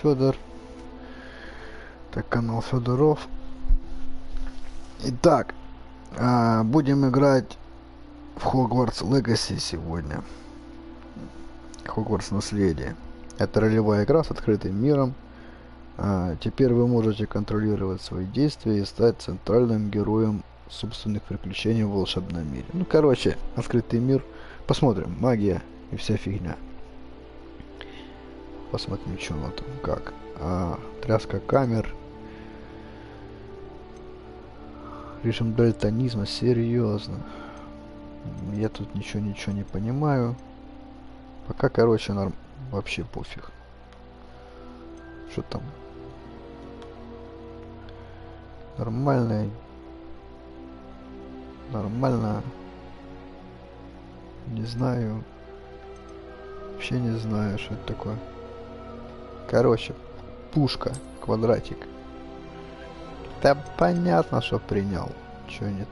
Федор. Это канал Федоров. Итак, будем играть в Hogwarts Legacy сегодня. Hogwarts Наследие. Это ролевая игра с открытым миром. Теперь вы можете контролировать свои действия и стать центральным героем собственных приключений в волшебном мире. Ну, короче, открытый мир. Посмотрим. Магия и вся фигня. Посмотрим, что оно там, как. Тряска камер. Режим дальтонизма. Серьезно. Я тут ничего не понимаю. Пока, короче, вообще пофиг. Что там? Нормально. Не знаю. Вообще не знаю, что это такое. Короче, пушка, квадратик. Да понятно, что принял. Чё нет?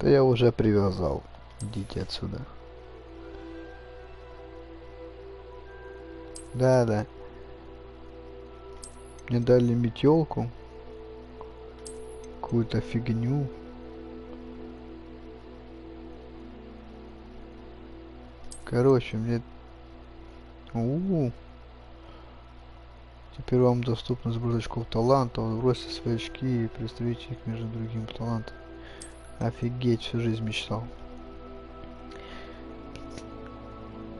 Да я уже привязал. Идите отсюда. Да. Мне дали метелку. Какую-то фигню. Короче, мне... Теперь вам доступно сброс очков талантов. Бросьте свои очки и представите их между другими талантами. Офигеть, всю жизнь мечтал.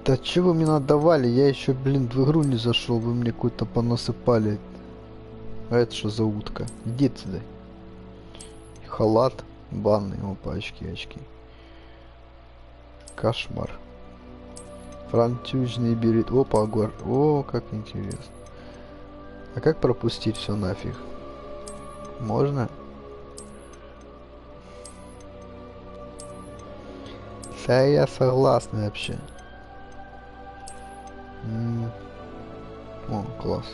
Да чего вы мне надавали? Я еще, блин, в игру не зашел. Вы мне какую-то понасыпали. А это что за утка? Иди сюда. Халат. Банный. Опа, очки. Кошмар. Французный берет. Опа, гор. О, как интересно. А как пропустить все нафиг? Можно? Да, я согласен вообще. О, класс.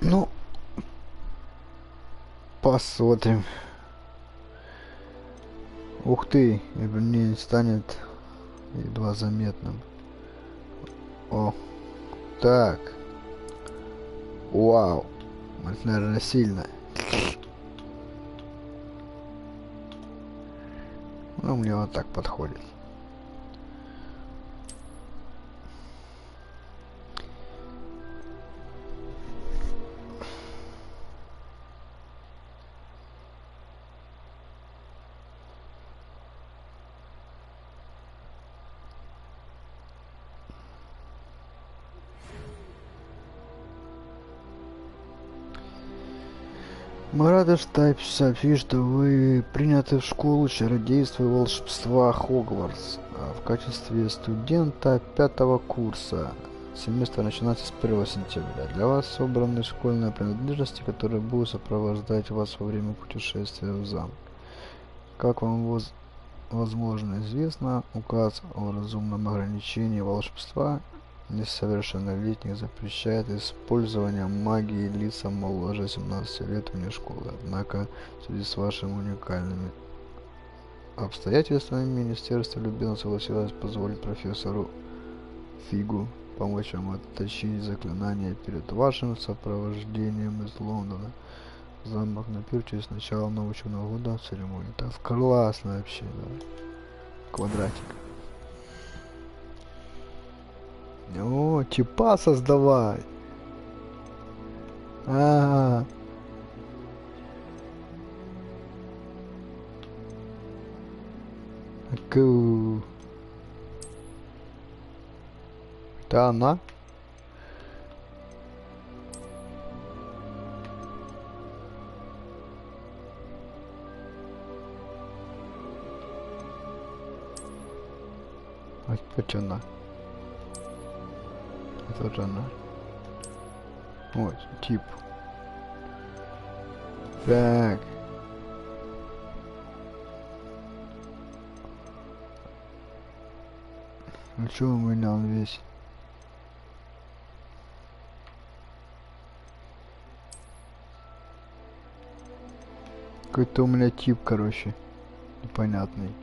Ну, посмотрим. Ух ты, не станет едва заметным. О, так. Вау, это, наверное, сильно. Ну, мне вот так подходит. Мы рады сообщить, что вы приняты в Школу Чародейства и Волшебства Хогвартс в качестве студента 5-го курса. Семестр начинается с 1 сентября. Для вас собраны школьные принадлежности, которые будут сопровождать вас во время путешествия в замок. Как вам возможно известно, указ о разумном ограничении волшебства несовершеннолетних запрещает использование магии лицам моложе 17 лет вне школы. Однако, в связи с вашими уникальными обстоятельствами, министерство любезно согласилось позволить профессору Фигу помочь вам отточить заклинания перед вашим сопровождением из Лондона. Замок на пир через начало нового учебного года в церемонии. Так классно вообще, да. Квадратик. О, типа создавай. Это она? Опять она. Это же она. Вот, тип. Так. Ну чё у меня он весь? Какой-то у меня тип, короче. Непонятный.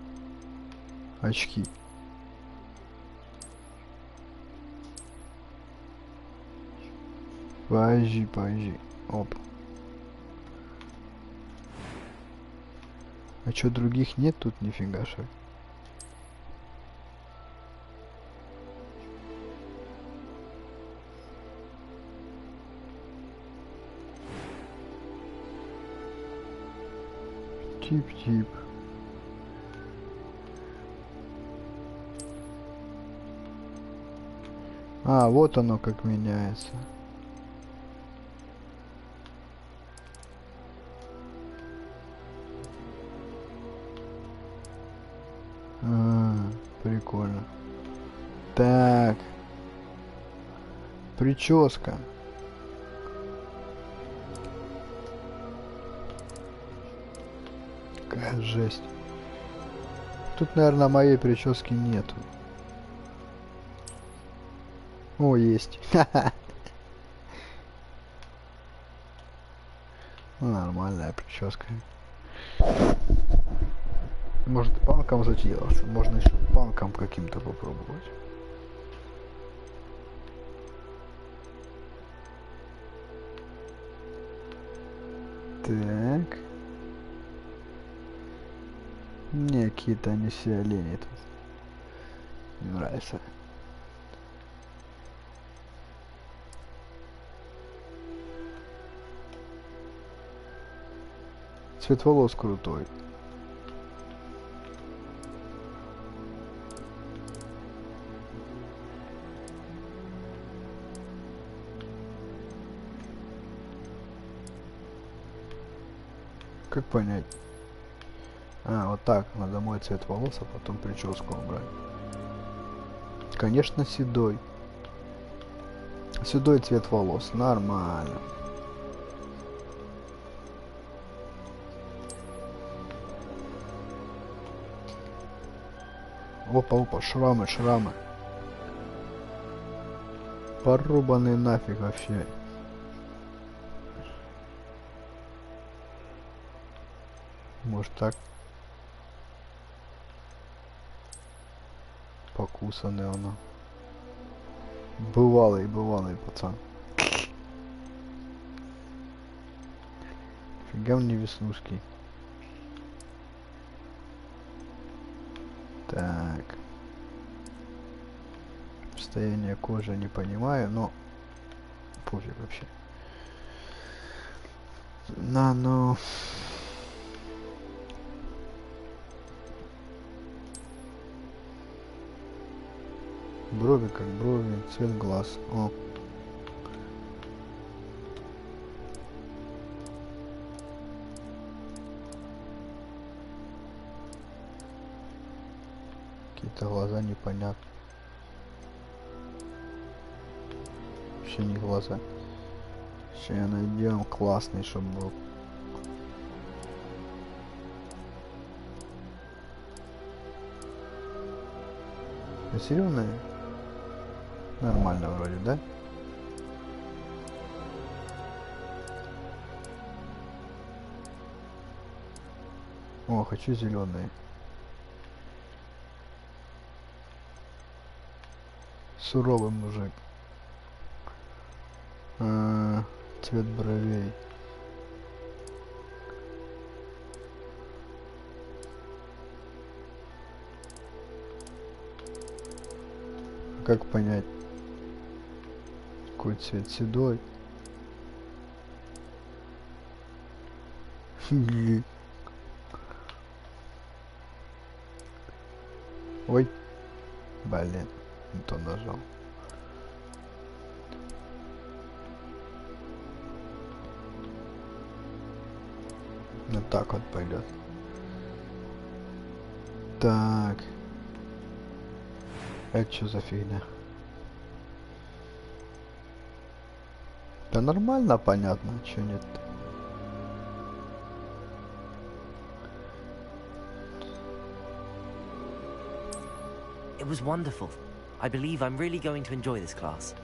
Очки. Подожди. Оп. А чё, других нет тут нифига же? Тип. А, вот оно как меняется. Прикольно. Так. Прическа. Какая жесть. Тут, наверное, моей прически нету. О, есть. Нормальная прическа. Может, панком заделаться. Можно еще панком каким-то попробовать. Так. Не, какие-то они все олени тут. Не нравится. Цвет волос крутой. Как понять? А, вот так. Надо мой цвет волос, а потом прическу убрать. Конечно, седой. Седой цвет волос. Нормально. Опа, шрамы. Порубанный нафиг вообще. Может так? Покусанный он. Бывалый пацан. Фига мне веснушки. Так. Состояние кожи не понимаю, но пофиг вообще. Ну. Брови как брови, цвет глаз. О. Какие-то глаза непонятны. Вообще не глаза. Сейчас найдем классный, чтобы был. Зеленые? Нормально вроде, да? О, хочу зеленые. Суровый мужик. Цвет бровей. Как понять, какой цвет? Седой. Ой, блин, не то нажал. Ну так вот пойдет. Это что за фигня? Да нормально, понятно, что нет. It was wonderful. I believe I'm really going to enjoy this class.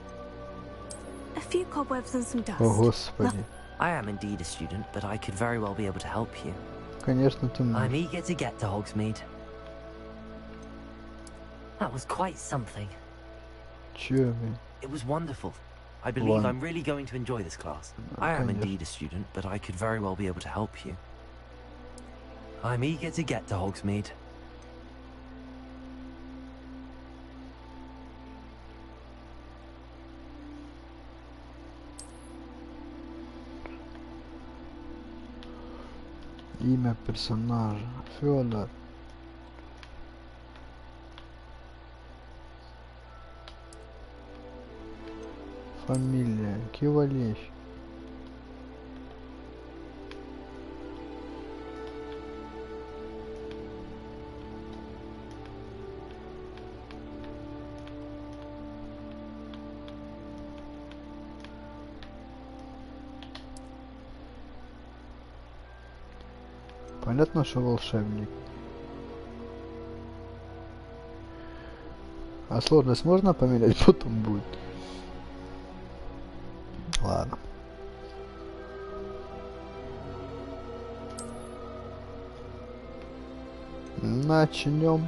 A few cobwebs and some dust. О, Господи. I am indeed a student, but I could very well be able to help you. Конечно, ты I'm можешь. eager to get to Hogsmeade. That was quite something. Чё, блин? It was wonderful. I believe I'm really going to enjoy this class. I am indeed a student, but I could very well be able to help you. I'm eager to get to Hogsmeade. Имя персонажа. Фёдор. Фамилия. Кивалещ. Понятно, что волшебник. А сложность можно поменять, потом будет. Ладно. Начнем.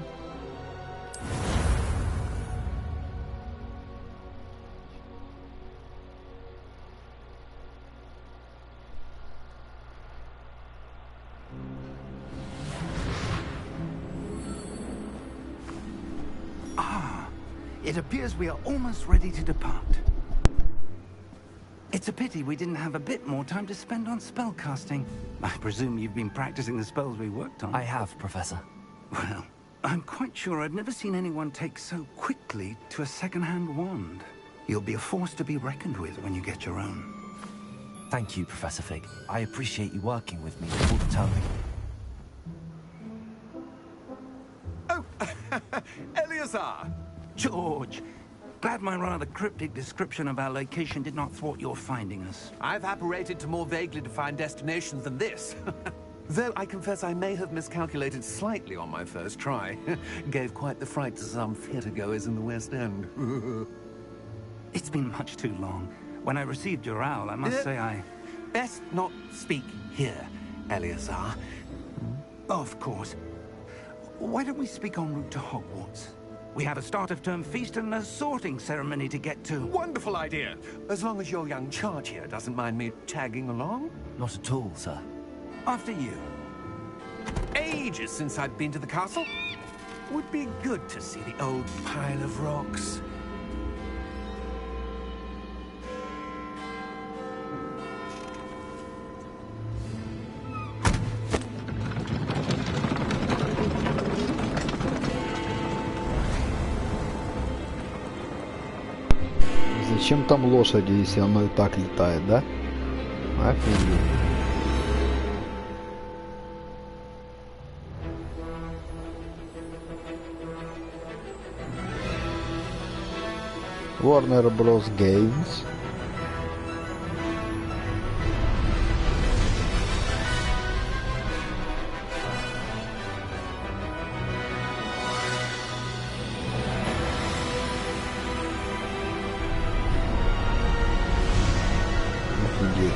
It appears we are almost ready to depart. It's a pity we didn't have a bit more time to spend on spellcasting. I presume you've been practicing the spells we worked on. I have, Professor. Well, I'm quite sure I've never seen anyone take so quickly to a second-hand wand. You'll be a force to be reckoned with when you get your own. Thank you, Professor Fig. I appreciate you working with me all the time. Oh, Eleazar! George! Glad my rather cryptic description of our location did not thwart your finding us. I've apparated to more vaguely defined destinations than this. Though I confess I may have miscalculated slightly on my first try. Gave quite the fright to some theatre-goers in the West End. It's been much too long. When I received your owl, I must say I... Best not speak here, Eleazar. Of course. Why don't we speak en route to Hogwarts? We have a start-of-term feast and a sorting ceremony to get to. Wonderful idea! As long as your young charge here doesn't mind me tagging along. Not at all, sir. After you. Ages since I'd been to the castle. Would be good to see the old pile of rocks. Зачем там лошади, если оно и так летает, да? Офигеть. Warner Bros. Games. Офигеть.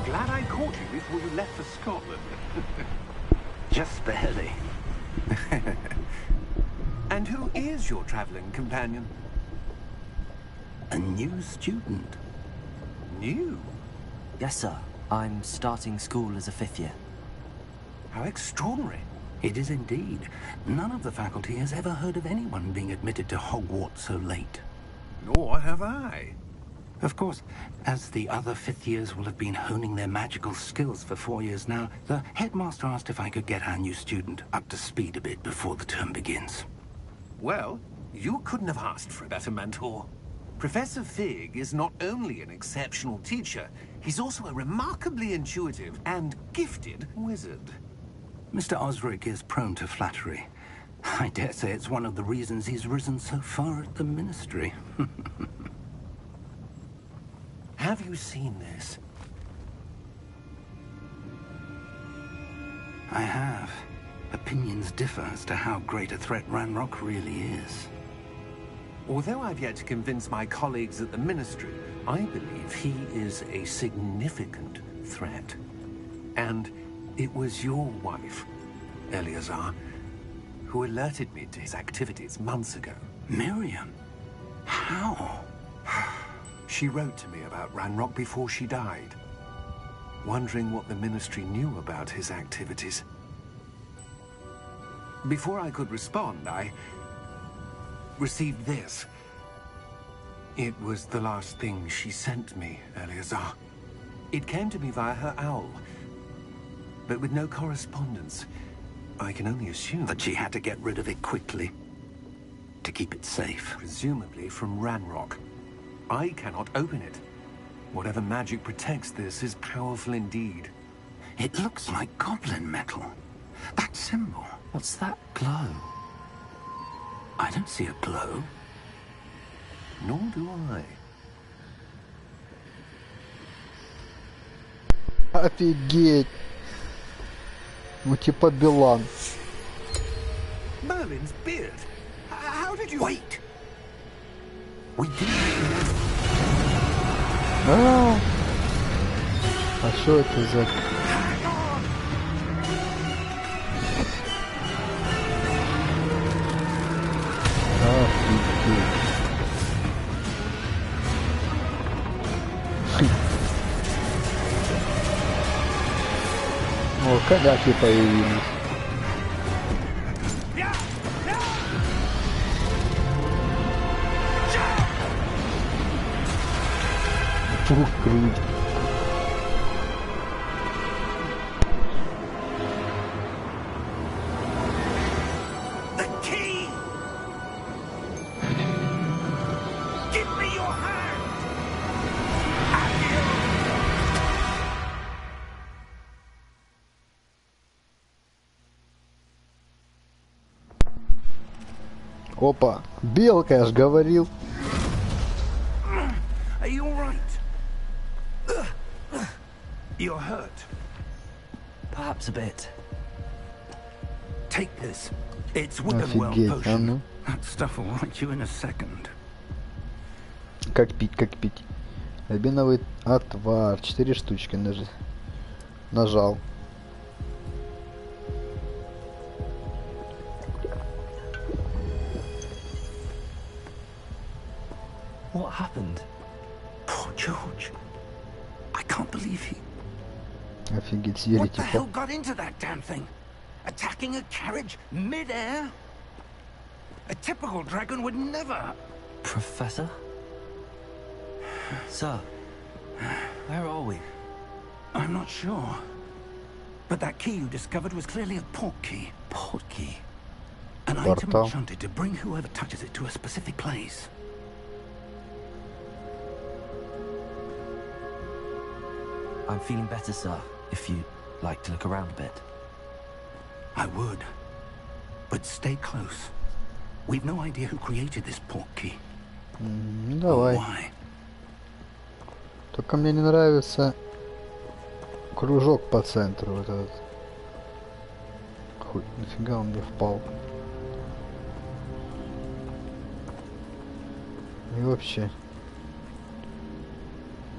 Glad I caught you before you left for Scotland. Just barely. And who is your traveling companion? A new student. New? Yes, sir. I'm starting school as a 5th year. How extraordinary. It is indeed. None of the faculty has ever heard of anyone being admitted to Hogwarts so late. Nor have I. Of course, as the other 5th years will have been honing their magical skills for 4 years now, the headmaster asked if I could get our new student up to speed a bit before the term begins. Well, you couldn't have asked for a better mentor. Professor Fig is not only an exceptional teacher, he's also a remarkably intuitive and gifted wizard. Mr. Osric is prone to flattery. I dare say it's one of the reasons he's risen so far at the Ministry. Have you seen this? I have. Opinions differ as to how great a threat Ranrock really is. Although I've yet to convince my colleagues at the Ministry, I believe he is a significant threat. And it was your wife, Eleazar, who alerted me to his activities months ago. Miriam? How? She wrote to me about Ranrock before she died, wondering what the Ministry knew about his activities. Before I could respond, I received this. It was the last thing she sent me, Eleazar. It came to me via her owl, but with no correspondence. I can only assume That she had to get rid of it quickly. To keep it safe. presumably from Ranrock. I cannot open it. Whatever magic protects this is powerful indeed. It looks like goblin metal. That symbol. What's that glow? I don't see a glow. Nor do I. Офигеть. Ну типа Билан. Merlin's beard. How did you... Wait! We didn't... А что это за... Офигеть. О, коняки появились. Фух, круть. The key! Give me your hand! Опа, белка, я ж говорил. Are you all right? You're hurt. Perhaps a bit. Take this. It's Wickenwell Офигеть, а potion. ну. That stuff will right you in a second. Как пить, как пить. Рябиновый отвар. 4 штучки нажал. What happened? Poor George. I can't believe he... Офигеть, съели What the hell типа. got into that damn thing? Attacking a carriage mid-air? A typical dragon would never... Professor? Sir, where are we? I'm not sure. But that key you discovered was clearly a port key. Port key. An item Portal. enchanted to bring whoever touches it to a specific place. I'm feeling better, sir, if you'd like to look around a bit. I would. But stay close. We've no idea who created this port key. Ну Or давай. why. Только мне не нравится кружок по центру вот этот. Хуй, нафига он мне впал. И вообще.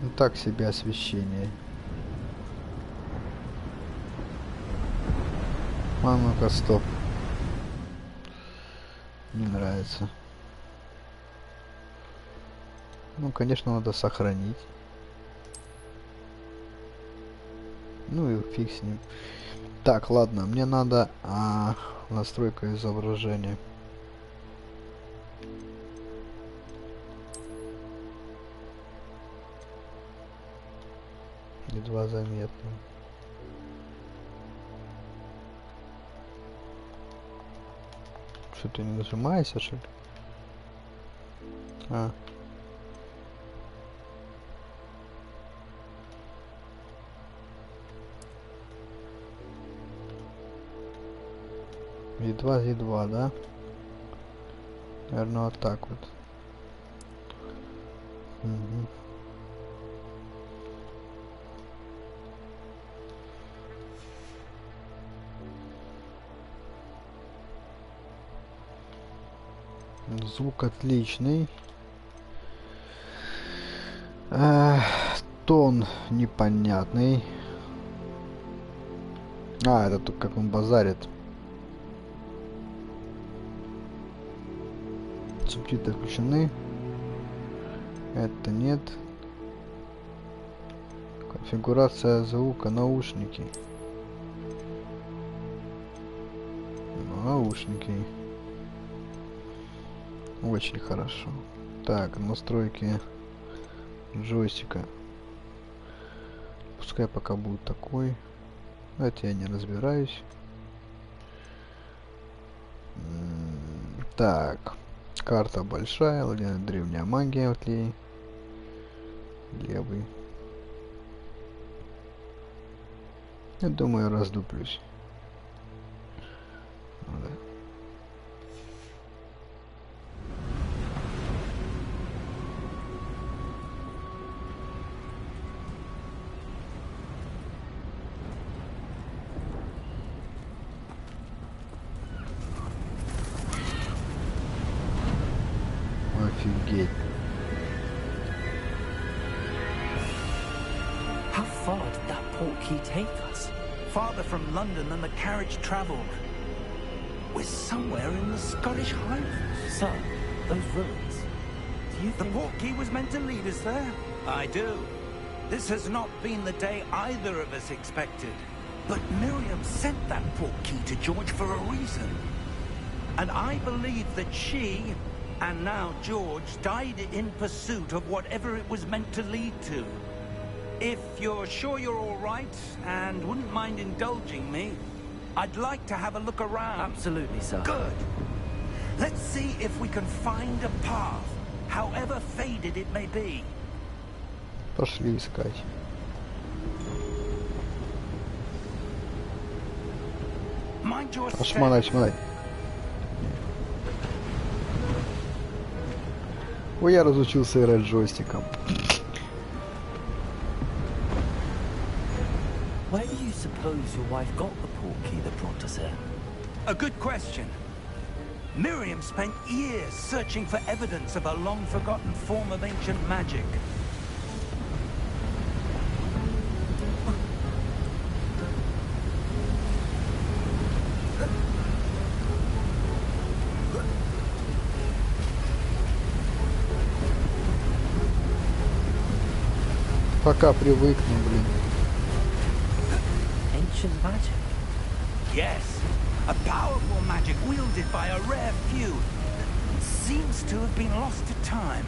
Ну так себе освещение. А ну-ка, стоп. Не нравится. Ну, конечно, надо сохранить. Ну и фиг с ним. Так, ладно, мне надо настройка изображения. Едва заметно. Что ты не нажимаешься, что ли? А. Едва, да? Наверное, вот так вот. Угу. Звук отличный. Тон непонятный. Это тут как он базарит. Субтитры включены. Это нет. Конфигурация звука, наушники. Наушники. Очень хорошо. Так, настройки джойстика. Пускай пока будет такой. Это я не разбираюсь. Так. Карта большая, древняя магия, вот левый. Я думаю, раздуплюсь. Да. Офигеть. How far did that portkey take us? Farther from London than the carriage travelled. We're somewhere in the Scottish Highlands. Sir, those ruins. Do you The think... portkey was meant to lead us there? I do. This has not been the day either of us expected. But Miriam sent that portkey to George for a reason. And I believe that she, and now George, died in pursuit of whatever it was meant to lead to. If you're sure you're all right, and wouldn't mind indulging me, I'd like to have a look around. Absolutely, sir. Good. Let's see if we can find a path, however faded it may be. Пошли искать. Mind your step. Шмонать. Ой, я разучился играть джойстиком. Where do you suppose your wife got the portkey that brought us here? A good question. Miriam spent years searching for evidence of a long-forgotten form of ancient magic. Пока привыкну, блин. Ancient magic? Yes, a powerful magic wielded by a rare few that seems to have been lost to time.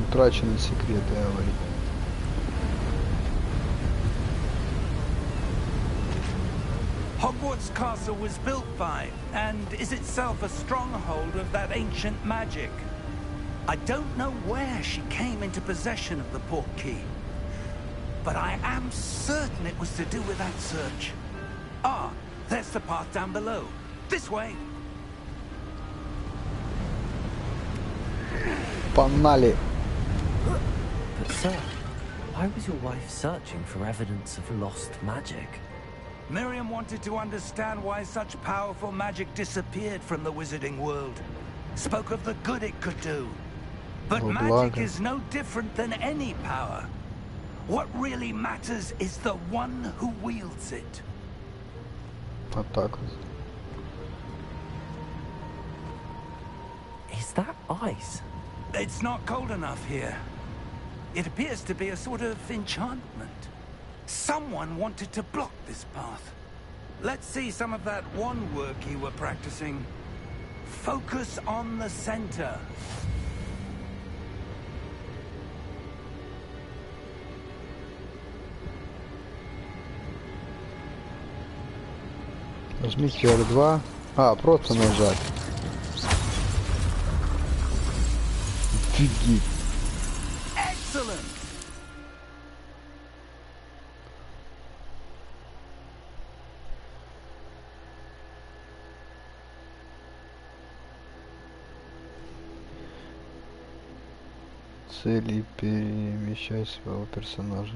Утраченные секреты, говорит. Hogwarts Castle was built by, and is itself a stronghold of that ancient magic. I don't know where she came into possession of the portkey, but I am certain it was to do with that search. Ah, there's the path down below. This way. Погнали. But sir, why was your wife searching for evidence of lost magic? Miriam wanted to understand why such powerful magic disappeared from the wizarding world. Spoke of the good it could do. But magic is no different than any power. What really matters is the one who wields it. Вот так вот. Is that ice? It's not cold enough here. It appears to be a sort of enchantment. Someone wanted to block this path. Let's see some of that wand work you were practicing. Focus on the center. Нажмите R2. А, просто нажать. Офигеть. Цели перемещать своего персонажа.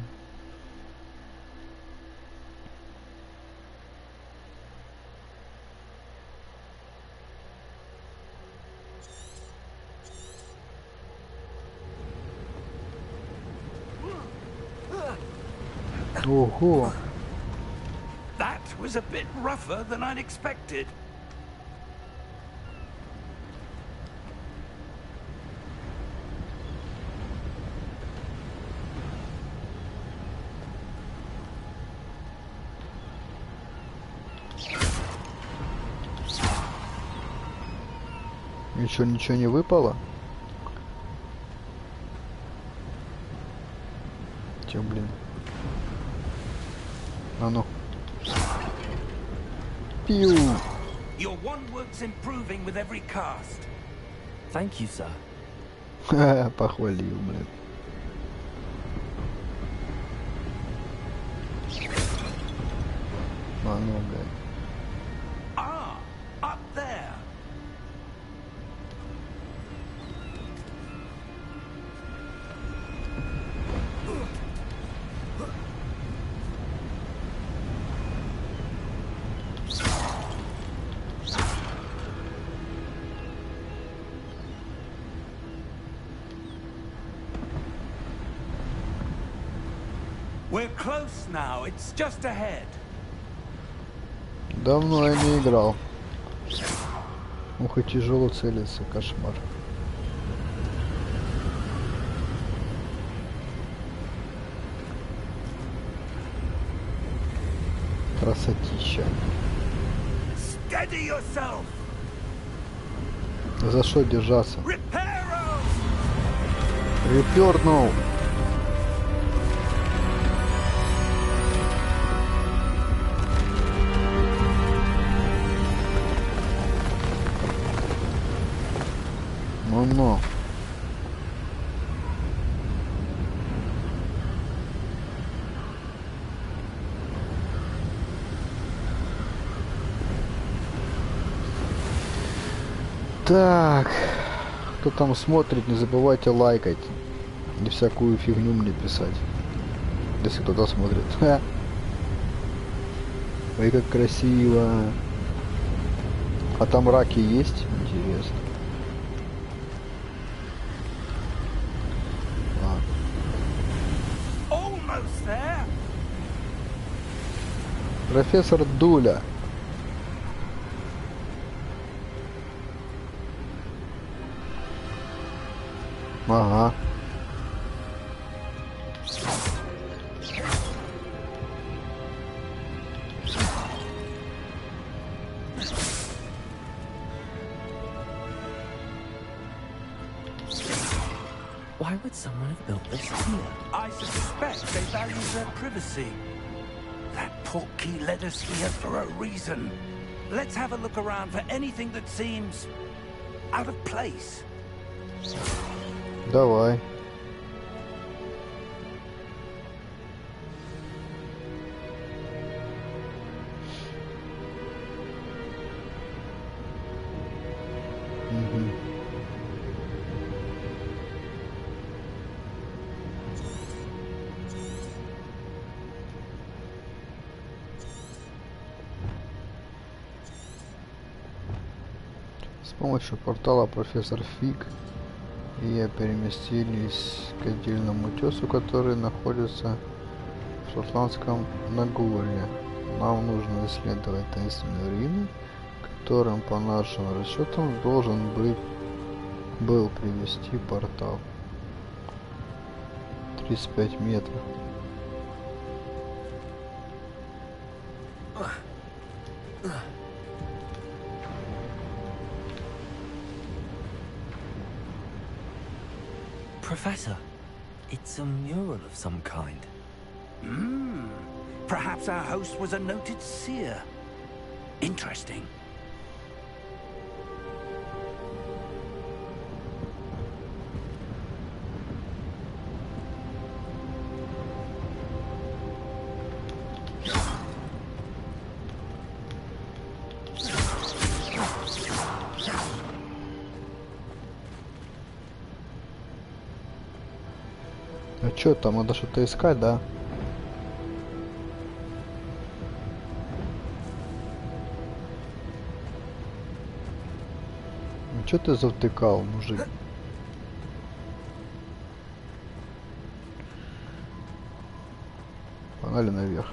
Ого! That was a bit rougher than I'd expected. Ничего не выпало? Че, блин? А ну. Пиу. Your one work's improving with every cast. Thank you, sir. Похвалил, блин. А ну, блин. Ah, up there. We're close now. It's just ahead. Давно я не играл. Ух, и тяжело целиться, кошмар. Красотища. Steady yourself. За что держаться? Reparo. Репернул. Ну-ну. Так, кто там смотрит, не забывайте лайкать и всякую фигню мне писать, если кто-то смотрит. Ой, как красиво. А там раки есть? Интересно. Almost there. Профессор Дуля. Ага. Why would someone have built this here? I suspect they value their privacy. That portkey led us here for a reason. Let's have a look around for anything that seems out of place. Давай. С помощью портала профессор Фиг и я переместились к отдельному утесу, который находится в Шотландском Нагорье. Нам нужно исследовать таинственные руины, которым по нашим расчетам должен был привести портал. 35 метров. Professor, it's a mural of some kind. Perhaps our host was a noted seer. Interesting. А чё там, надо что-то искать, да? Ну чё ты завтыкал, мужик? Погнали наверх.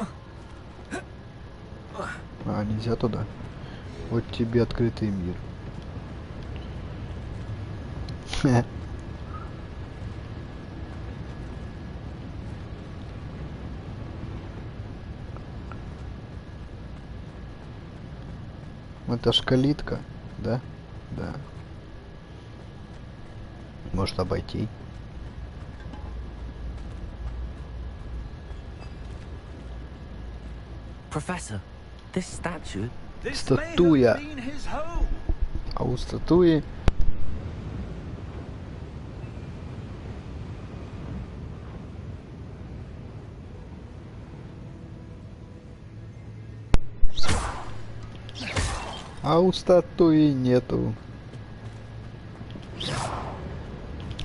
А, нельзя туда. Вот тебе открытый мир. Это ж калитка, да? Да. Может обойти. Professor, this statue. Статуя. А у статуи... А у статуи нету.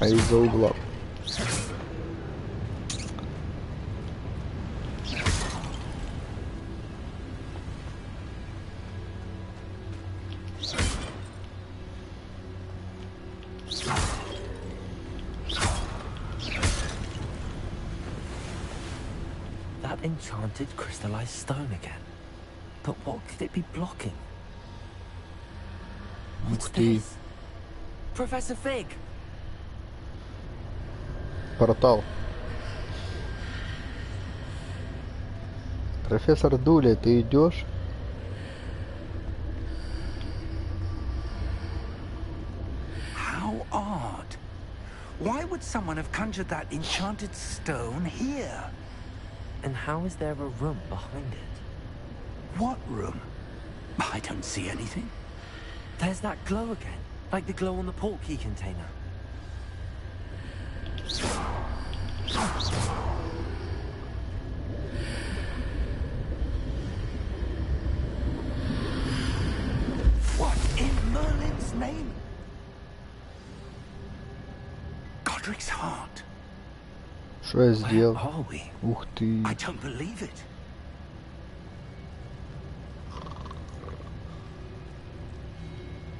А из-за угла. That enchanted crystallized stone again. But what could it be blocking? What's this? Professor Fig! Портал. Профессор Дуля, ты идешь? How odd. Why would someone have conjured that enchanted stone here? And how is there a room behind it? What room? I don't see anything. There's that glow again, like the glow on the portkey container. What in Merlin's name? Godric's heart. Что я сделал? Where are we? Ух ты. I don't believe it.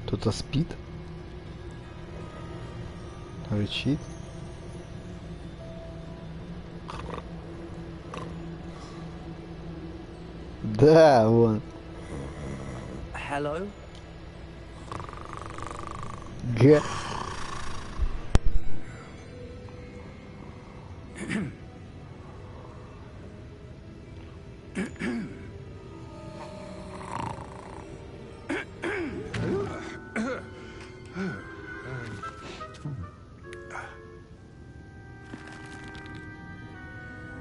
Кто-то спит? Рычит? Да, вон. Hello? Г.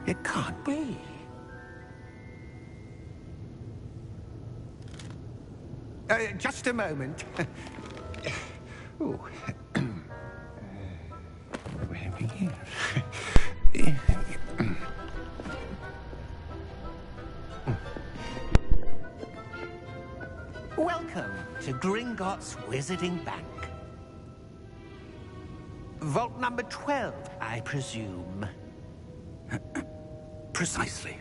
It can't be. Just a moment. Oh. Where are we here? Welcome to Gringotts Wizarding Bank. Vault number 12, I presume. Precisely.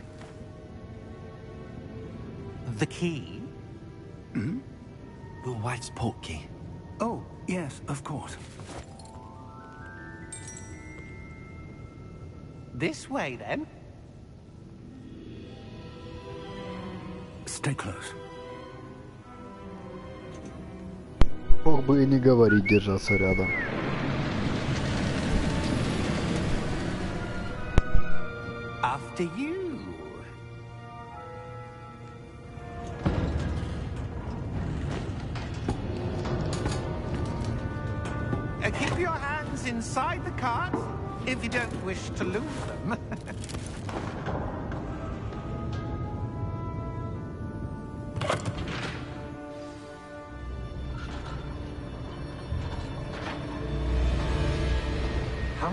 The key? Hmm? Your wife's portkey. Oh, yes, of course. This way, then. Stay close. Мог бы и не говорить, держаться рядом. After you. Keep your hands inside the cart if you don't wish to lose them.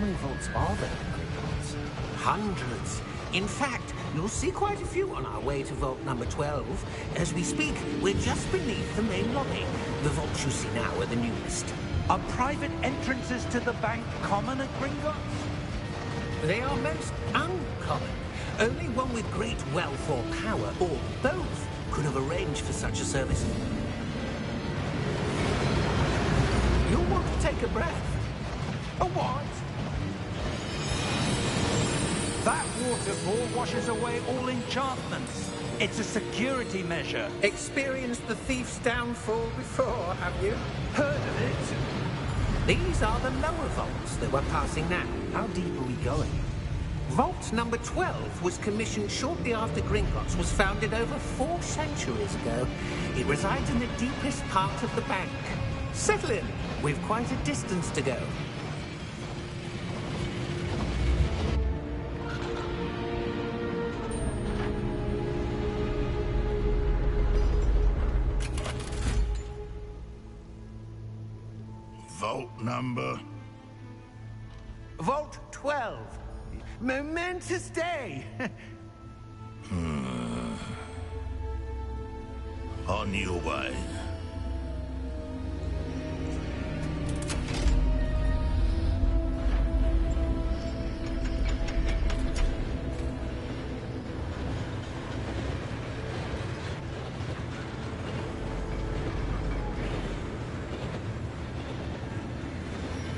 many vaults are there in Gringotts? Hundreds. In fact, you'll see quite a few on our way to vault number 12. As we speak, we're just beneath the main lobby. The vaults you see now are the newest. Are private entrances to the bank common at Gringotts? They are most uncommon. Only one with great wealth or power, or both, could have arranged for such a service. You'll want to take a breath. A what? That waterfall washes away all enchantments. It's a security measure. Experienced the thief's downfall before, have you? Heard of it? These are the lower vaults that we're passing now. How deep are we going? Vault number 12 was commissioned shortly after Gringotts was founded over 4 centuries ago. It resides in the deepest part of the bank. Settle in. We've quite a distance to go. Vault number? Vault 12. Momentous day. On your way.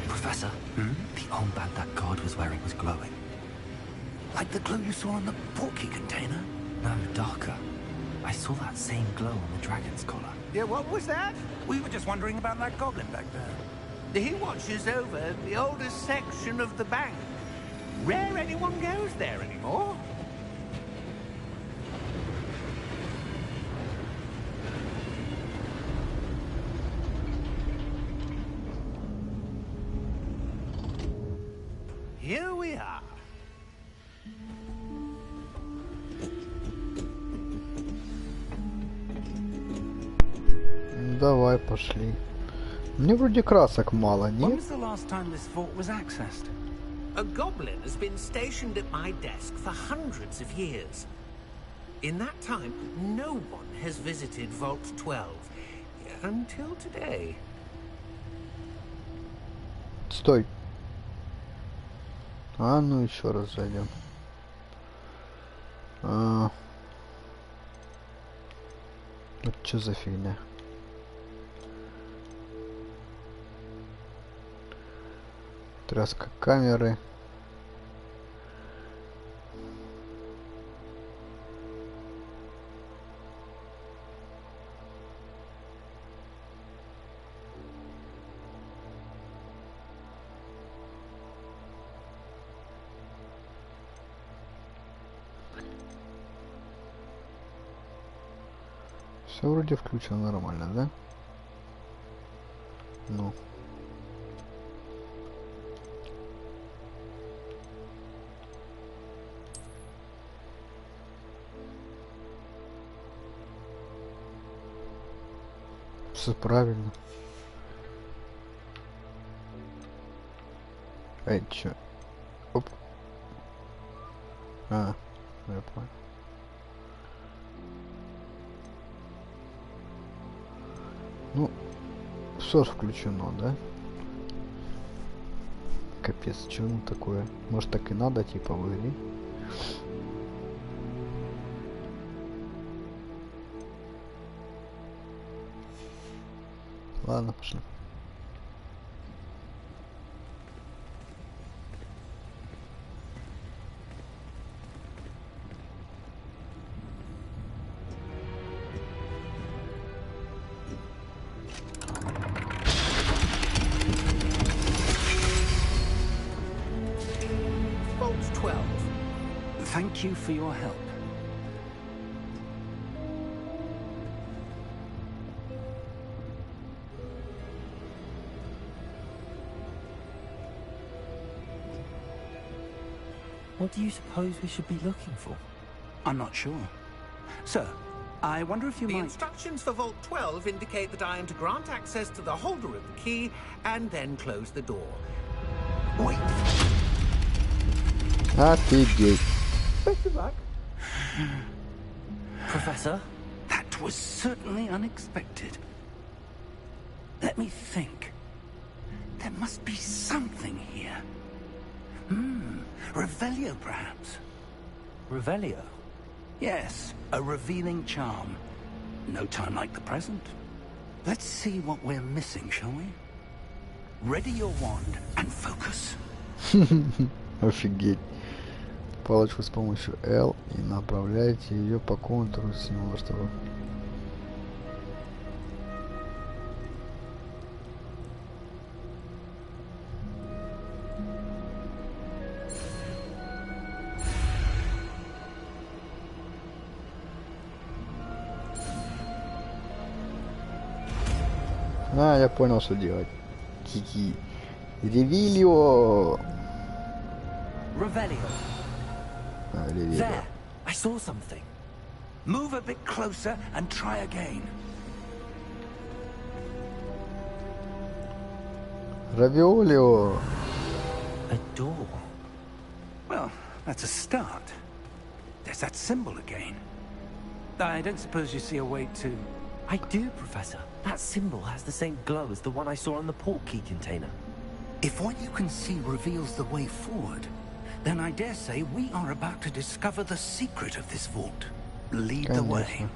Professor, the armband that guard was wearing was glowing. Like the glow you saw on the portkey container? No, darker. I saw that same glow on the dragon's collar. Yeah, what was that? We were just wondering about that goblin back there. He watches over the oldest section of the bank. Rare anyone goes there anymore. Here we are. Давай, пошли. Мне вроде красок мало, When нет? was the last time this vault was accessed? A goblin has been stationed at my desk for hundreds of years. In that time, no one has visited Vault 12 until today. Стой. А, ну еще раз зайдем. Это что за фигня? Тряска камеры. Все вроде включено нормально, да? Ну. Все правильно. Эй, чё? Оп. А, я понял. Ну, все включено, да? Капец, чему такое? Может, так и надо, типа, в игре? Ладно, пошли. Vault 12. Thank you for your help. What do you suppose we should be looking for? I'm not sure. Sir, I wonder if you The might... instructions for Vault 12 indicate that I am to grant access to the holder of the key and then close the door. Wait. Офигеть. Professor? That was certainly unexpected. Let me think. There must be something here. Revelio, perhaps. Revelio? Yes, a revealing charm. No time like the present. Let's see what we're missing, shall we? Ready your wand and focus. Офигеть. Палочку с помощью L и направляете ее по контуру символа, чтобы... А, я понял, что делать. Кики. Ревилио. Revelio. Ревилио. There! I saw something. Move a bit closer and try again. Равиолио. A door. Well, that's a start. There's that symbol again. I don't suppose you see a way to... I do, Professor. That symbol has the same glow as the one I saw on the port key container. If what you can see reveals the way forward, then I dare say we are about to discover the secret of this vault. Lead the way.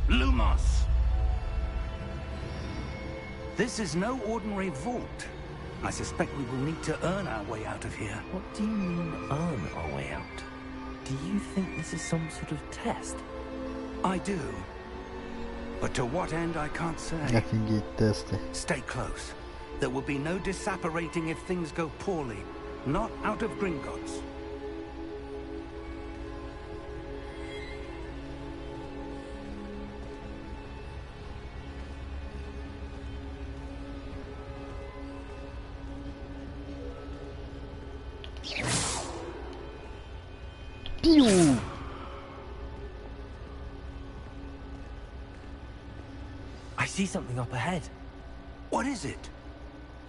Lumos! This is no ordinary vault. I suspect we will need to earn our way out of here. What do you mean, earn our way out? Do you think this is some sort of test? I do. But to what end, I can't say. Офигеть, тесты. Stay close. There will be no disapparating if things go poorly. Not out of Gringotts. Пиу! I see something up ahead. What is it?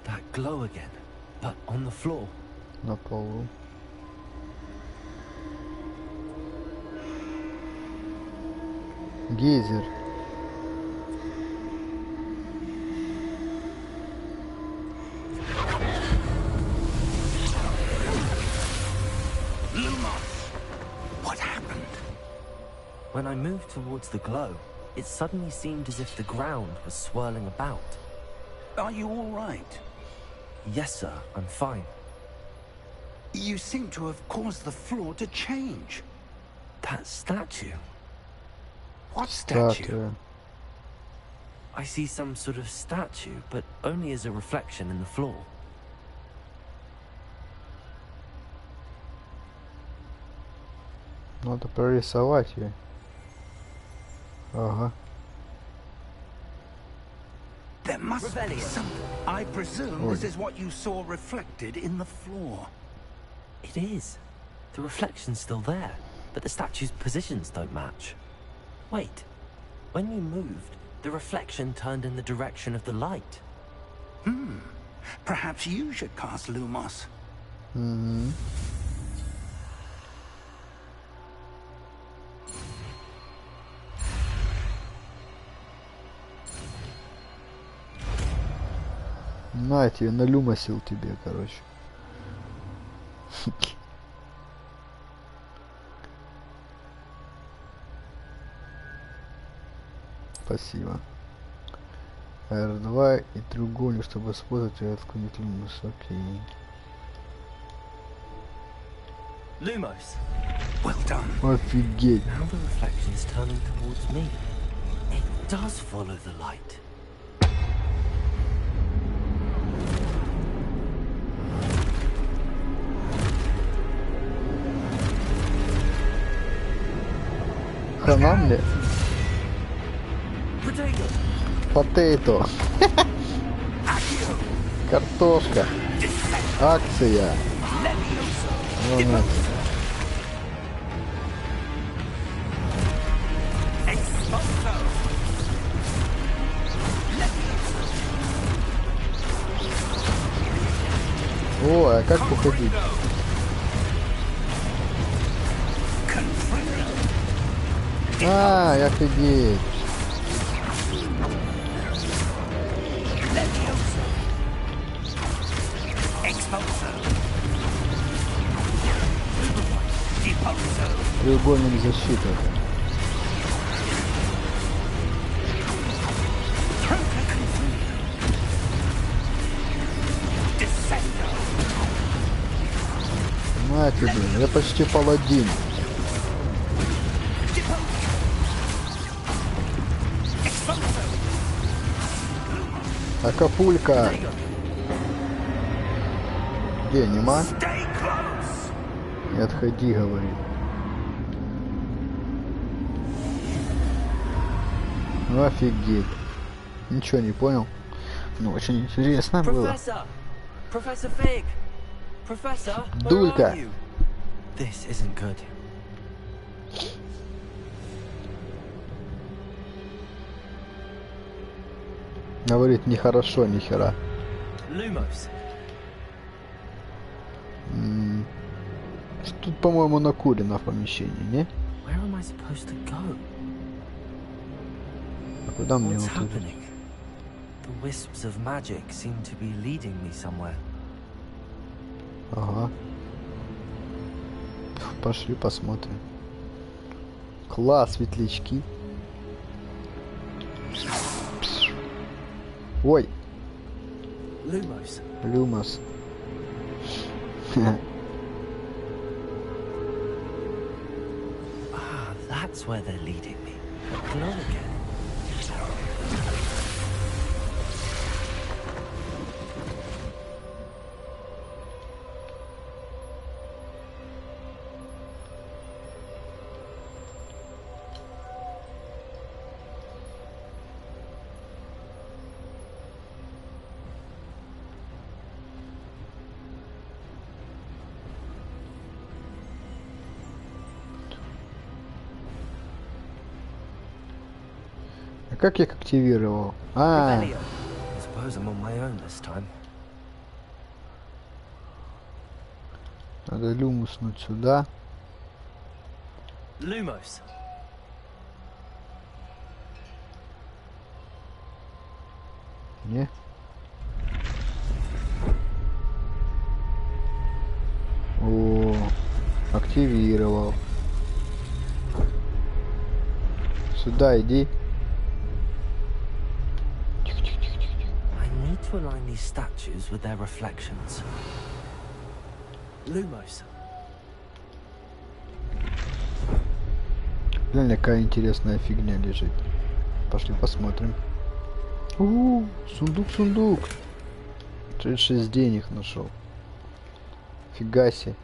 That glow again, but on the floor. На полу. Гейзер. What happened? When I moved towards the glow, it suddenly seemed as if the ground was swirling about. Are you all right? Yes, sir, I'm fine. You seem to have caused the floor to change. That statue. What statue? Статуя. I see some sort of statue, but only as a reflection in the floor. Надо прорисовать ее. Ага. There must be something. I presume this is what you saw reflected in the floor. It is. The reflection's still there, but the statue's positions don't match. Wait. When you moved, the reflection turned in the direction of the light. Perhaps you should cast Lumos. Угу. На тебе, налюмосил тебе, короче. Спасибо. R2 и треугольник, чтобы использовать и отклонить Lumos. Окей. Lumos. Well done. Офигеть. Now the reflection's turning towards me. It does follow the light. Хана мне. Потейто. Картошка. Акция. Вон это. О, а как уходить? А, офигеть. Треугольник защиты. На тебе, я почти паладин. Акапулька. Где, нема? Не отходи, говорит. Ну офигеть. Ничего не понял. Ну очень интересно было. Дулька. This isn't good. Говорит, нехорошо, нихера. Lumos. Тут, по-моему, накурено в помещении, не? Where am I supposed to go? А куда мне What's вот тут? happening? The wisps of magic seem to be leading me somewhere. Ага. Пошли посмотрим. Класс, светлячки. Ой. Lumos. Люмос. Ah, that's where they're leading me. A glow again. А как я их активировал? А, Rebellion. I suppose I'm on my own this time. надо люмуснуть сюда. Lumos. Не. О, активировал. Сюда иди. I need to align these statues with their reflections. Lumos. Глянь, какая интересная фигня лежит. Пошли посмотрим. Сундук, сундук. 36 денег нашел. Фига себе.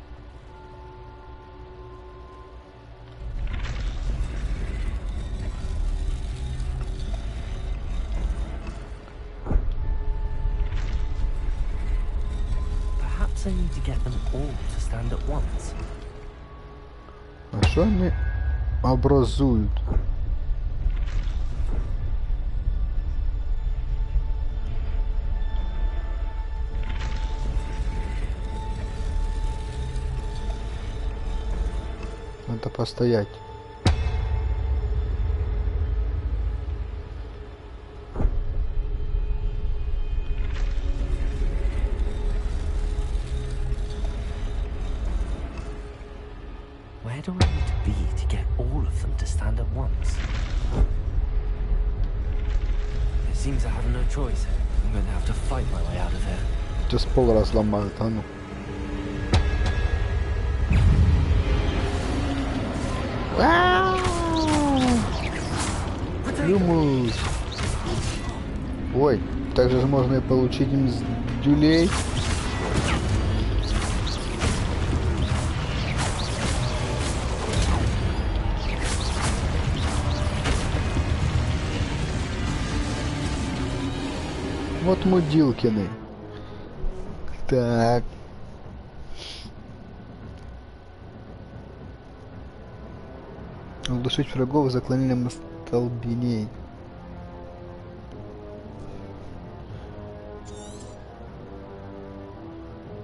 Perhaps I need to get them all to stand at once. А что они образуют? Надо постоять. Where do I need to be to get all of them to stand at once? It seems I have no choice. I'm going to have to fight my way out of here. Сейчас пол разломают, а ну. Люмус. Ой, также можно и получить им дюлей. Вот мудилкины. Так. Удушить врагов заклонием остолбеней.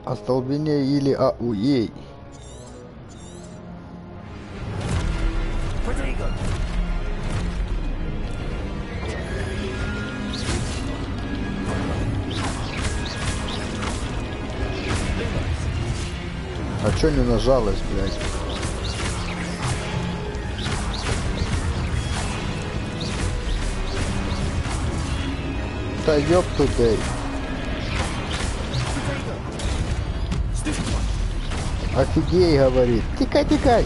Остолбение или ауей. А чё не нажалось, блядь? Да ёб тудей. Офигей, говорит. Тикай, тикай.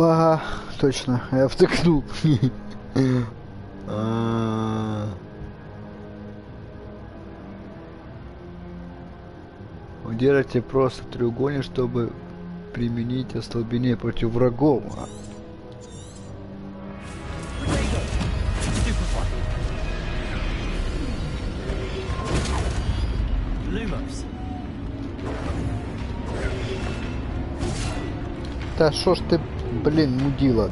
Ага, точно, я втыкнул. Удержите просто треугольник, чтобы применить остолбение против врагов. Да шо ж ты, блин, мудила.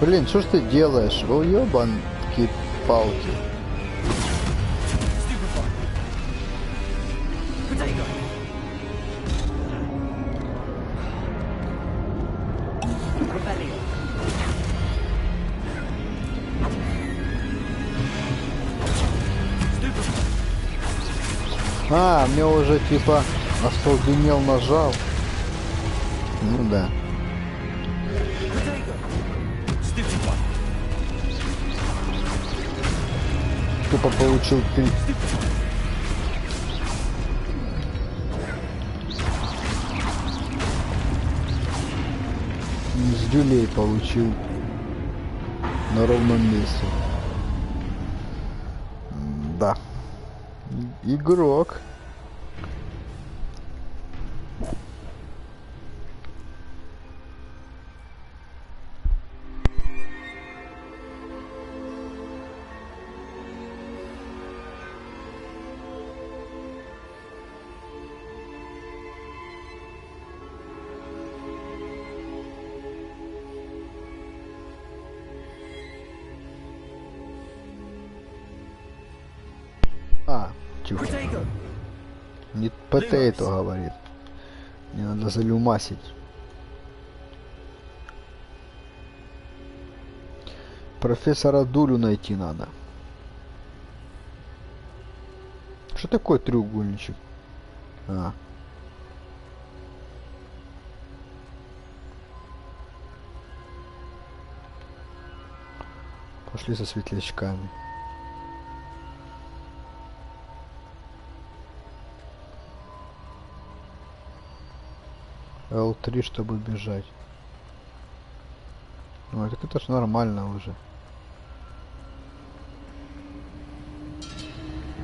Блин, что ж ты делаешь? О, ёбанки палки. А, мне уже типа остолбенел, нажал. Ну да. Тупо получил 3. С дюлей получил на ровном месте. Да. Игрок. Тихо. Не potato говорит. Мне надо залюмасить. Профессора Дулю найти надо. Что такое треугольничек? А. Пошли со светлячками. L3, чтобы бежать. Ну, так это ж нормально уже.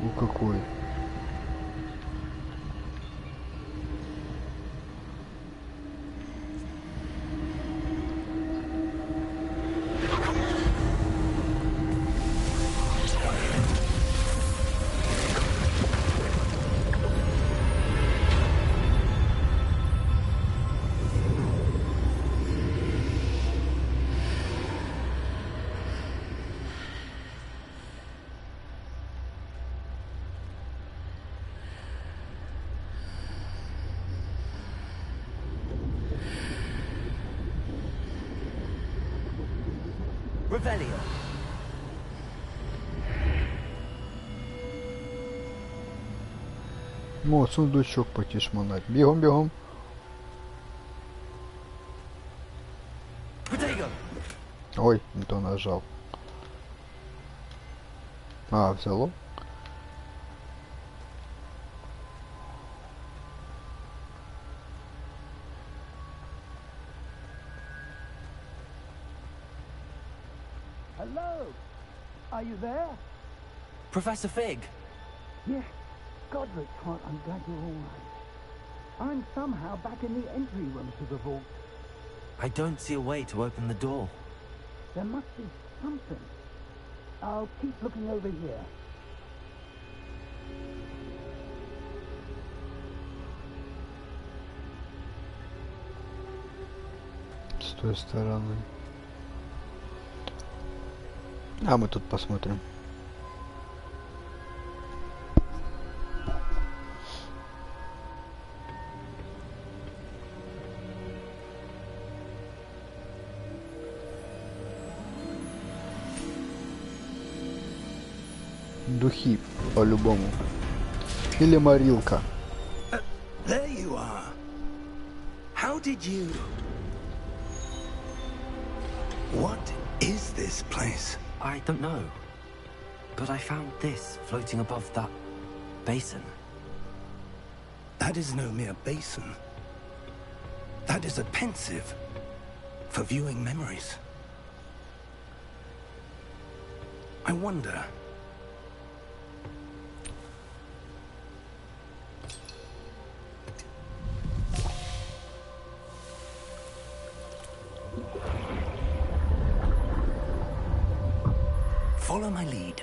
Ну какой. О, сундучок потишмонать. Бегом, бегом. Ой, не то нажал. А, взяло. Hello? Are you there? Professor Fig! Yes. Godric, I'm glad you're all right. I'm somehow back in the entry room to the vault. I don't see a way to open the door. There must be something. I'll keep looking over here. С той стороны. А мы тут посмотрим. Духи, по-любому. Или морилка. There you are. How did you... What is this place? I don't know. But I found this floating above that basin. That is no mere basin. That is a pensive for viewing memories. I wonder... Follow my lead.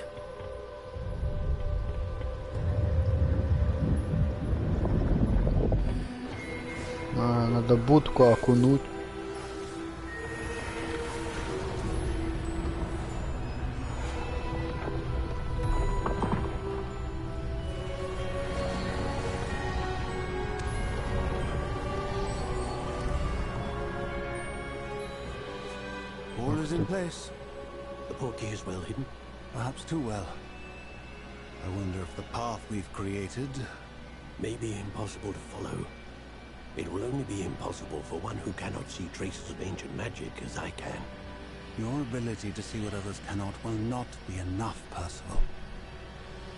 Надо будку окунуть. All is in place. The portkey is well hidden. Perhaps too well. I wonder if the path we've created... May be impossible to follow. It will only be impossible for one who cannot see traces of ancient magic as I can. Your ability to see what others cannot will not be enough, Percival.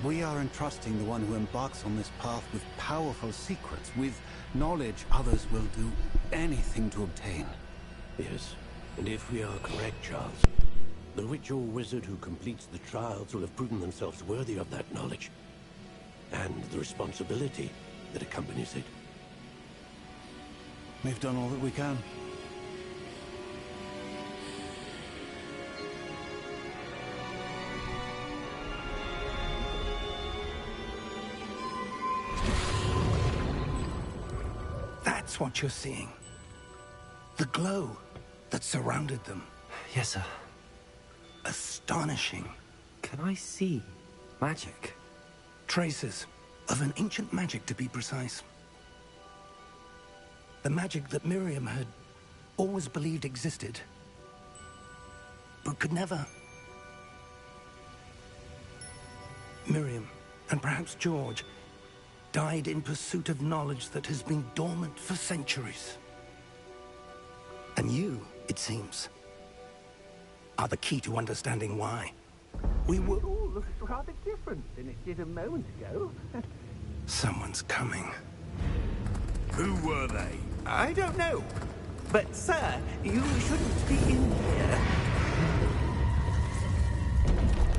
We are entrusting the one who embarks on this path with powerful secrets, with knowledge others will do anything to obtain. Yes, and if we are correct, Charles, the witch or wizard who completes the trials will have proven themselves worthy of that knowledge, and the responsibility that accompanies it. We've done all that we can. That's what you're seeing. The glow that surrounded them. Yes, sir. Astonishing. Can I see magic? Traces of an ancient magic, to be precise. The magic that Miriam had always believed existed, but could never. Miriam, and perhaps George, died in pursuit of knowledge that has been dormant for centuries. And you, it seems, are the key to understanding why. We were all looked rather different than it did a moment ago. Someone's coming. Who were they? I don't know. But, sir, you shouldn't be in here.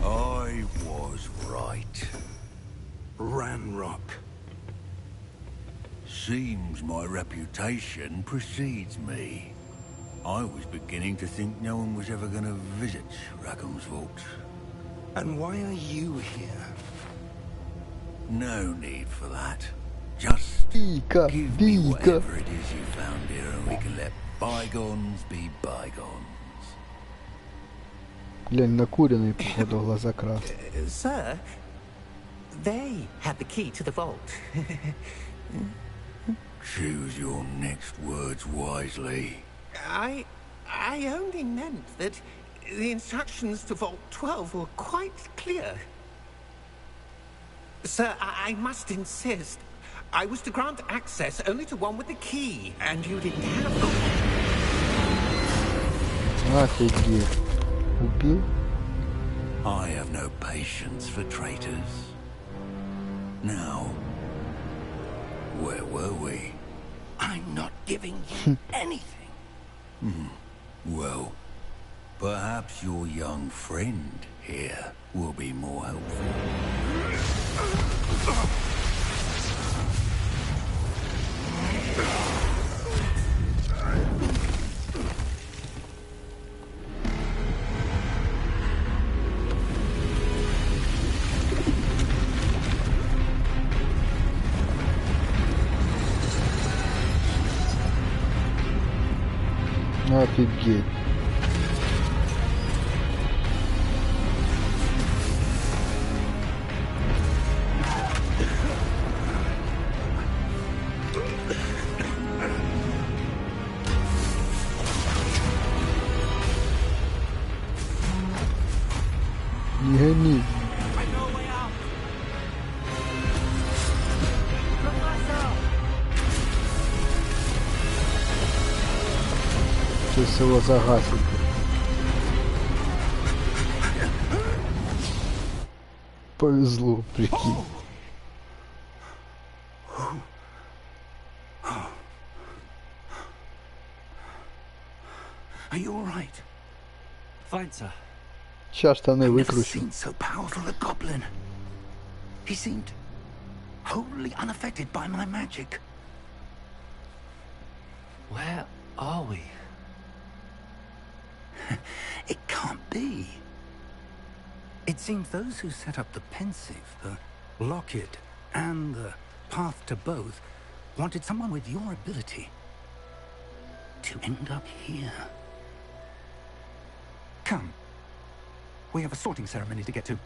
I was right. Ranrock. Seems my reputation precedes me. I was beginning to think no one was ever going to visit Rackham's vault. And why are you here? No need for that. Just give me whatever it is you found here and we can let bygones be bygones. Глянь, накуренный, походу, глаза красные. Sir, they had the key to the vault. Choose your next words wisely. I only meant that the instructions to Vault 12 were quite clear. Sir, I must insist. I was to grant access only to one with the key, and you didn't have them. Офигеть. Убил? I have no patience for traitors. Now, where were we? I'm not giving you anything. Well, perhaps your young friend here will be more helpful. Офигеть. Не гони. Сейчас его загасит. Повезло, прикинь. Are you all right? Fine, sir. Сейчас штаны I've never выкручу. seen so powerful a goblin. He seemed wholly unaffected by my magic. Where are we? It can't be. It seems those who set up the pensive, the locket, and the path to both wanted someone with your ability to end up here. Come. We have a sorting ceremony to get to.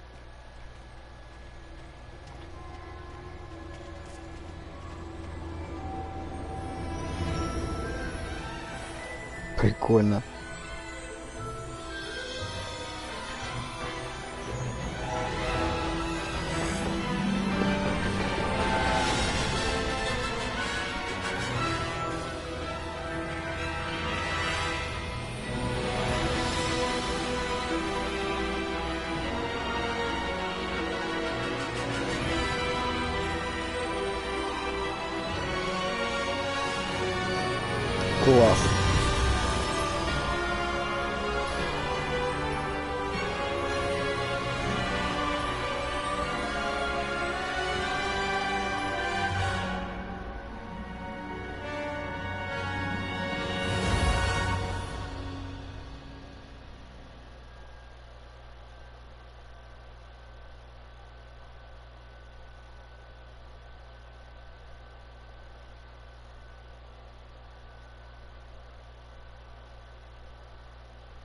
Прикольно. Класс.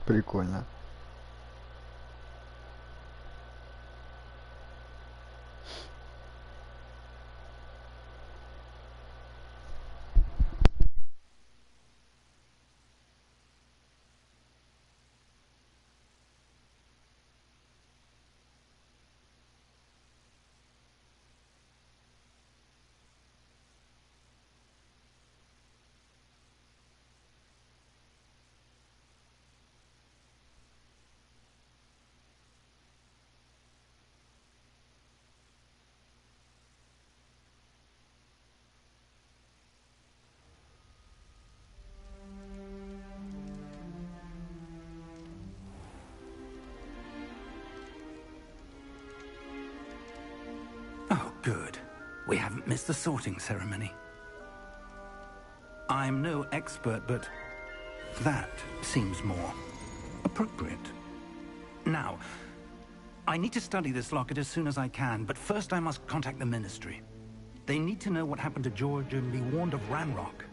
Прикольно. Oh, good. We haven't missed the sorting ceremony. I'm no expert, but that seems more appropriate. Now, I need to study this locket as soon as I can, but first I must contact the Ministry. They need to know what happened to George and be warned of Ranrock.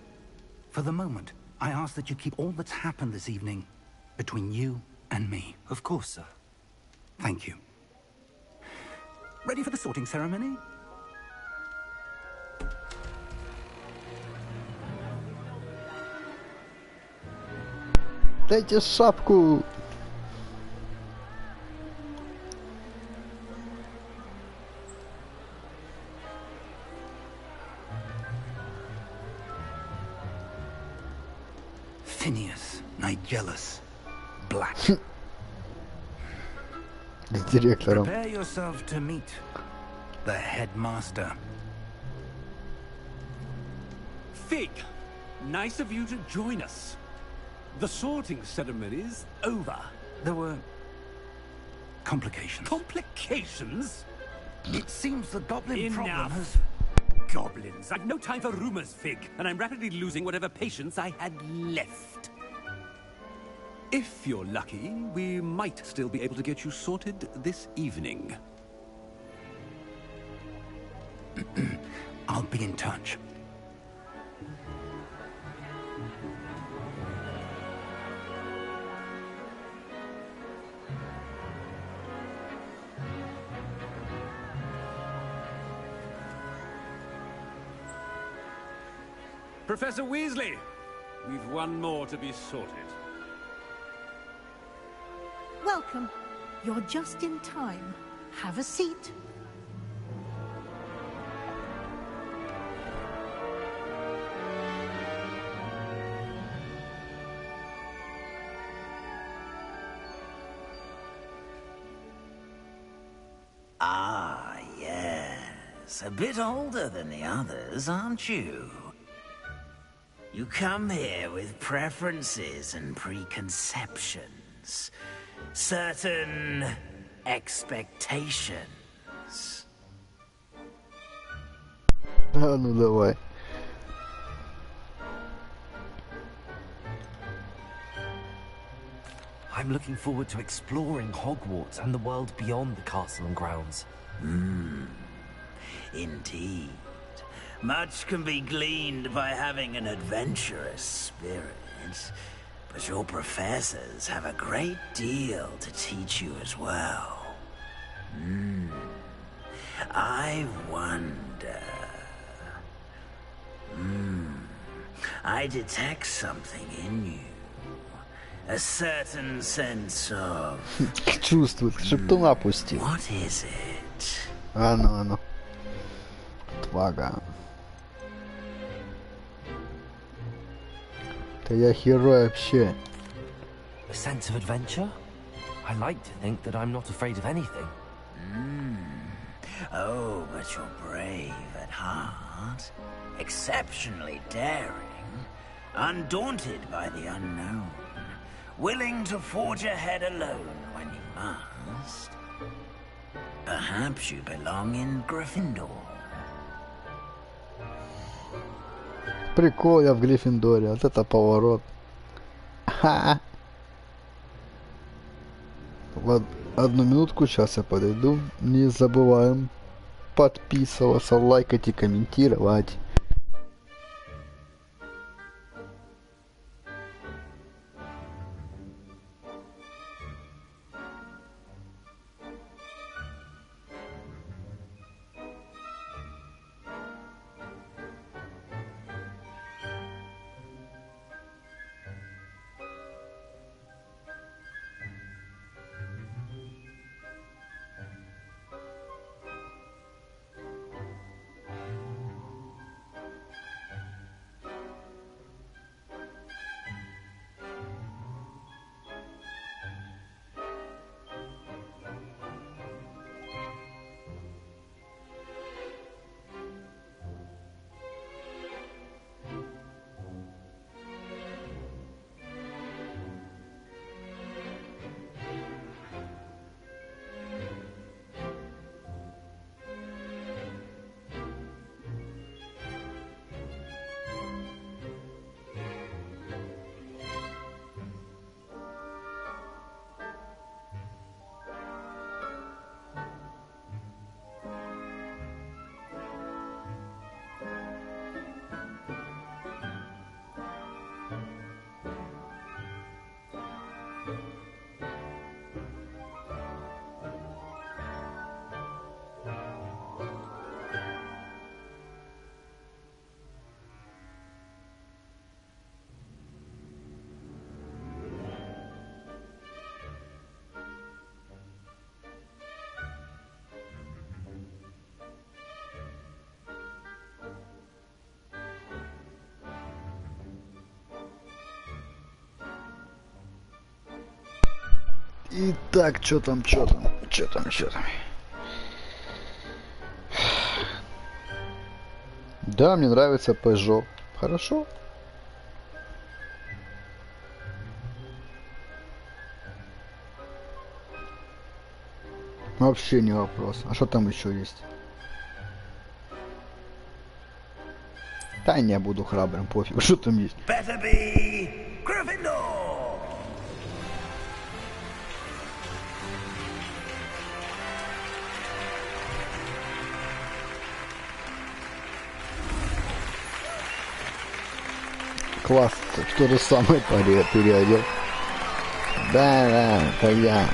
For the moment, I ask that you keep all that's happened this evening between you and me. Of course, sir. Thank you. Ready for the sorting ceremony? Дайте шапку. Phineas, Nigellus, Black. С директором. Prepare yourself to meet the headmaster. Fig, nice of you to join us. The sorting ceremony's over. There were complications. Complications? It seems the goblin problem Enough. has... Goblins. I've no time for rumors, Fig, and I'm rapidly losing whatever patience I had left. If you're lucky, we might still be able to get you sorted this evening. I'll be in touch. Professor Weasley, we've one more to be sorted. Welcome. You're just in time. Have a seat. Ah, yes. A bit older than the others, aren't you? You come here with preferences and preconceptions. Certain expectations. А, ну давай. I'm looking forward to exploring Hogwarts and the world beyond the castle and grounds. Indeed. Much can be gleaned by having an adventurous spirit. But your professors have a great deal to teach you as well. I wonder... I detect something in you. A certain sense of... Чувствует, шептун опустил. What is it? А ну. Отвага. Да я герой вообще. A sense of adventure? I like to think that I'm not afraid of anything. Oh, but you're brave at heart. Exceptionally daring. Undaunted by the unknown. Willing to forge ahead alone when you must. Perhaps you belong in Gryffindor. Прикол, я в Гриффиндоре. Вот это поворот. Ха! Вот, одну минутку, сейчас я подойду. Не забываем подписываться, лайкать и комментировать. Итак, что там, что там, что там, что там. Да, мне нравится Peugeot. Хорошо. Вообще не вопрос. А что там еще есть? Да, не буду храбрым, пофиг. Что там есть? Класс, то же самое переодел. Да, это я.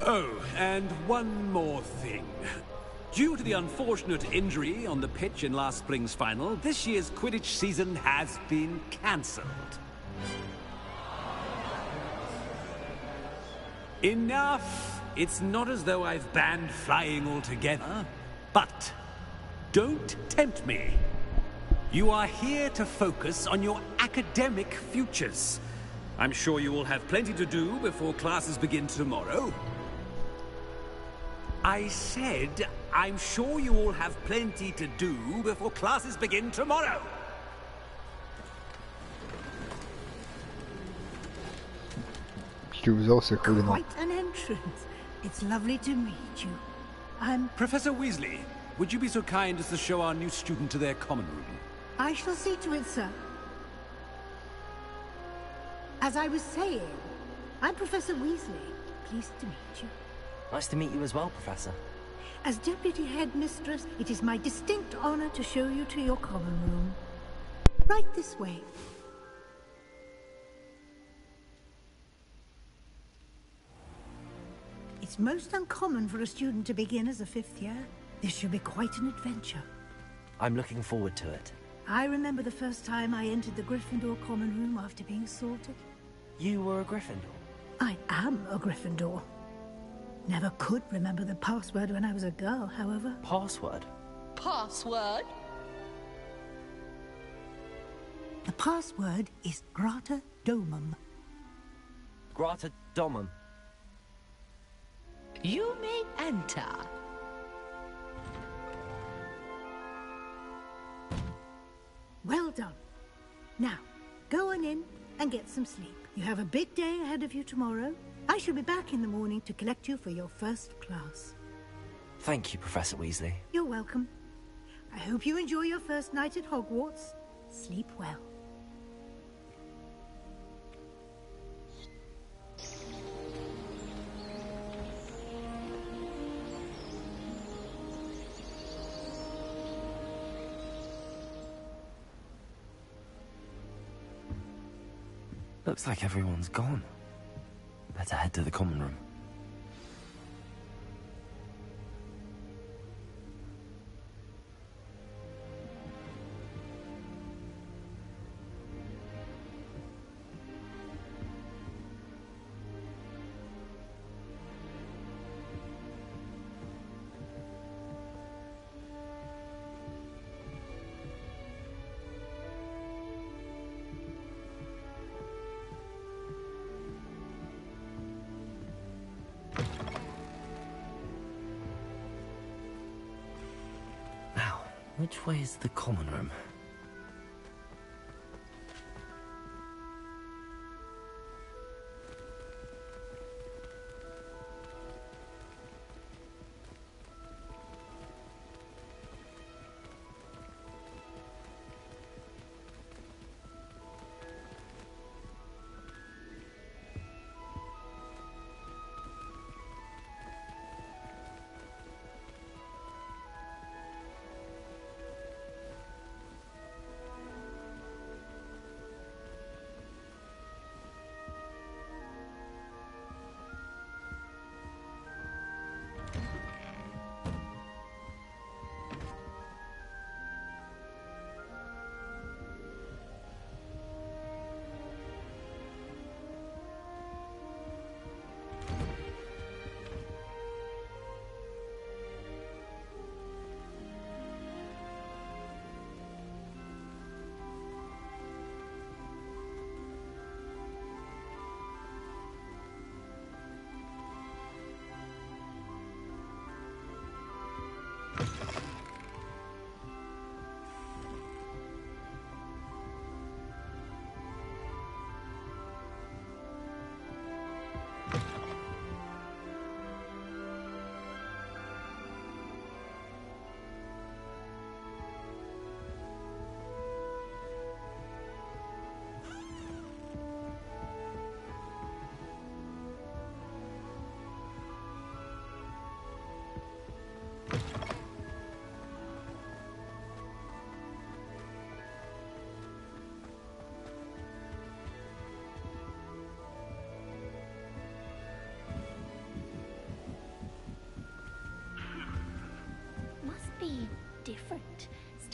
Oh, and one more thing. Due to the unfortunate injury on the pitch in last spring's final, this year's Quidditch season has been cancelled. Enough! It's not as though I've banned flying altogether, but don't tempt me. You are here to focus on your academic futures. I'm sure you will have plenty to do before classes begin tomorrow. I said, I'm sure you all have plenty to do before classes begin tomorrow. Quite an entrance. It's lovely to meet you. I'm... Professor Weasley, would you be so kind as to show our new student to their common room? I shall see to it, sir. As I was saying, I'm Professor Weasley. Pleased to meet you. Nice to meet you as well, Professor. As Deputy Headmistress, it is my distinct honor to show you to your common room. Right this way. It's most uncommon for a student to begin as a fifth year. This should be quite an adventure. I'm looking forward to it. I remember the first time I entered the Gryffindor common room after being sorted. You were a Gryffindor? I am a Gryffindor. Never could remember the password when I was a girl, however. Password? Password? The password is Grata Domum. Grata Domum. You may enter. Well done. Now, go on in and get some sleep. You have a big day ahead of you tomorrow. I shall be back in the morning to collect you for your first class. Thank you, Professor Weasley. You're welcome. I hope you enjoy your first night at Hogwarts. Sleep well. Looks like everyone's gone. Better head to the common room. Which way is the common room?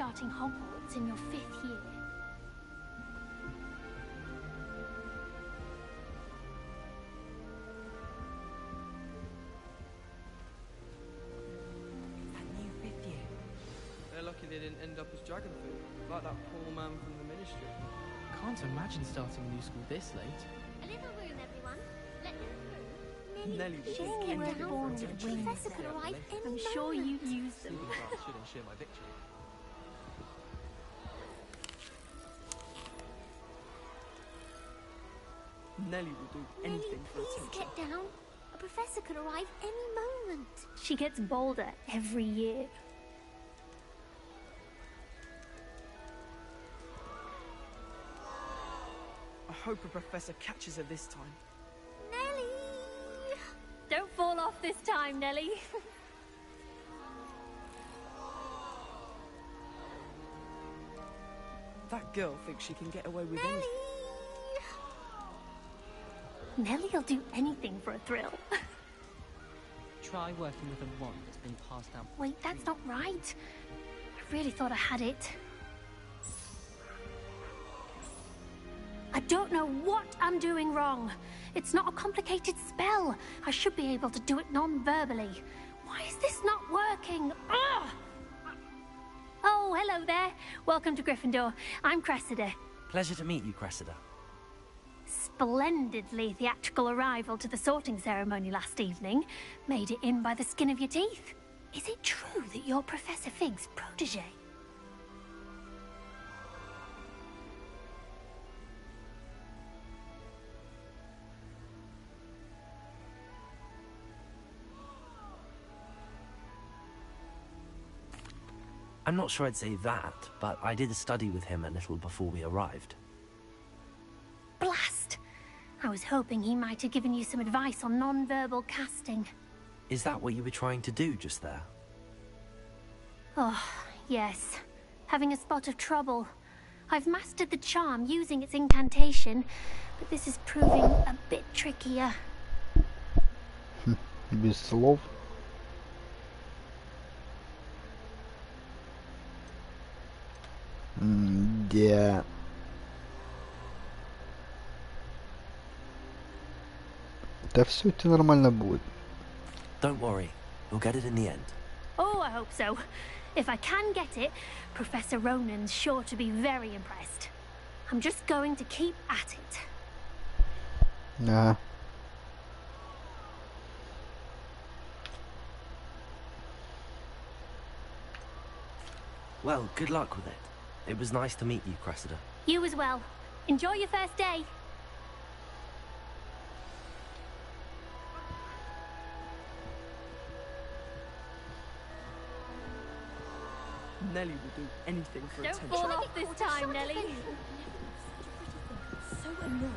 starting Hogwarts in your 5th year. That new 5th year. They're lucky they didn't end up as dragon food, like that poor man from the ministry. Can't imagine starting a new school this late. A little room, everyone. Let them through. Nelly was She's getting born with wings. Professor could arrive any I'm sure you'd use them. Should ensure my victory. Nelly will do anything for Please attention. get down. A professor could arrive any moment. She gets bolder every year. I hope a professor catches her this time. Nelly! Don't fall off this time, Nelly. That girl thinks she can get away with Nelly! anything. Nelly'll do anything for a thrill. Try working with a wand that's been passed down. Wait, that's not right. I really thought I had it. I don't know what I'm doing wrong. It's not a complicated spell. I should be able to do it non-verbally. Why is this not working? Ugh! Oh, hello there. Welcome to Gryffindor. I'm Cressida. Pleasure to meet you, Cressida. Splendidly theatrical arrival to the sorting ceremony last evening. Made it in by the skin of your teeth. Is it true that you're Professor Fig's protege? I'm not sure I'd say that, but I did study with him a little before we arrived. Blast! I was hoping he might have given you some advice on non-verbal casting. Is that what you were trying to do just there? Oh, yes. Having a spot of trouble. I've mastered the charm using its incantation, but this is proving a bit trickier. Без слов. Да. Да все у тебя нормально будет. Don't worry, we'll get it in the end. Oh, I hope so. If I can get it, Professor Ronan's sure to be very impressed. I'm just going to keep at it. Ага. Well, good luck with it. It was nice to meet you, Cressida. You as well. Enjoy your first day. Nelly will do anything for Don't attention. fall off this time, Nelly. So annoying.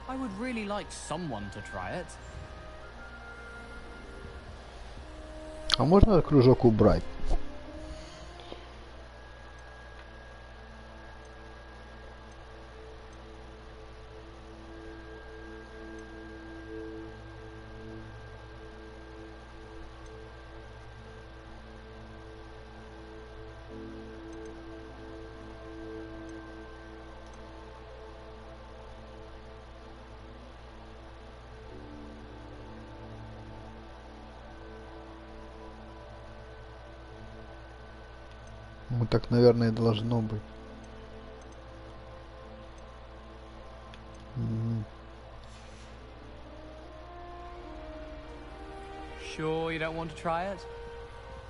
I would really like someone to try it. А можно этот кружок убрать? Ну так, наверное, и должно быть. Sure you don't want to try it?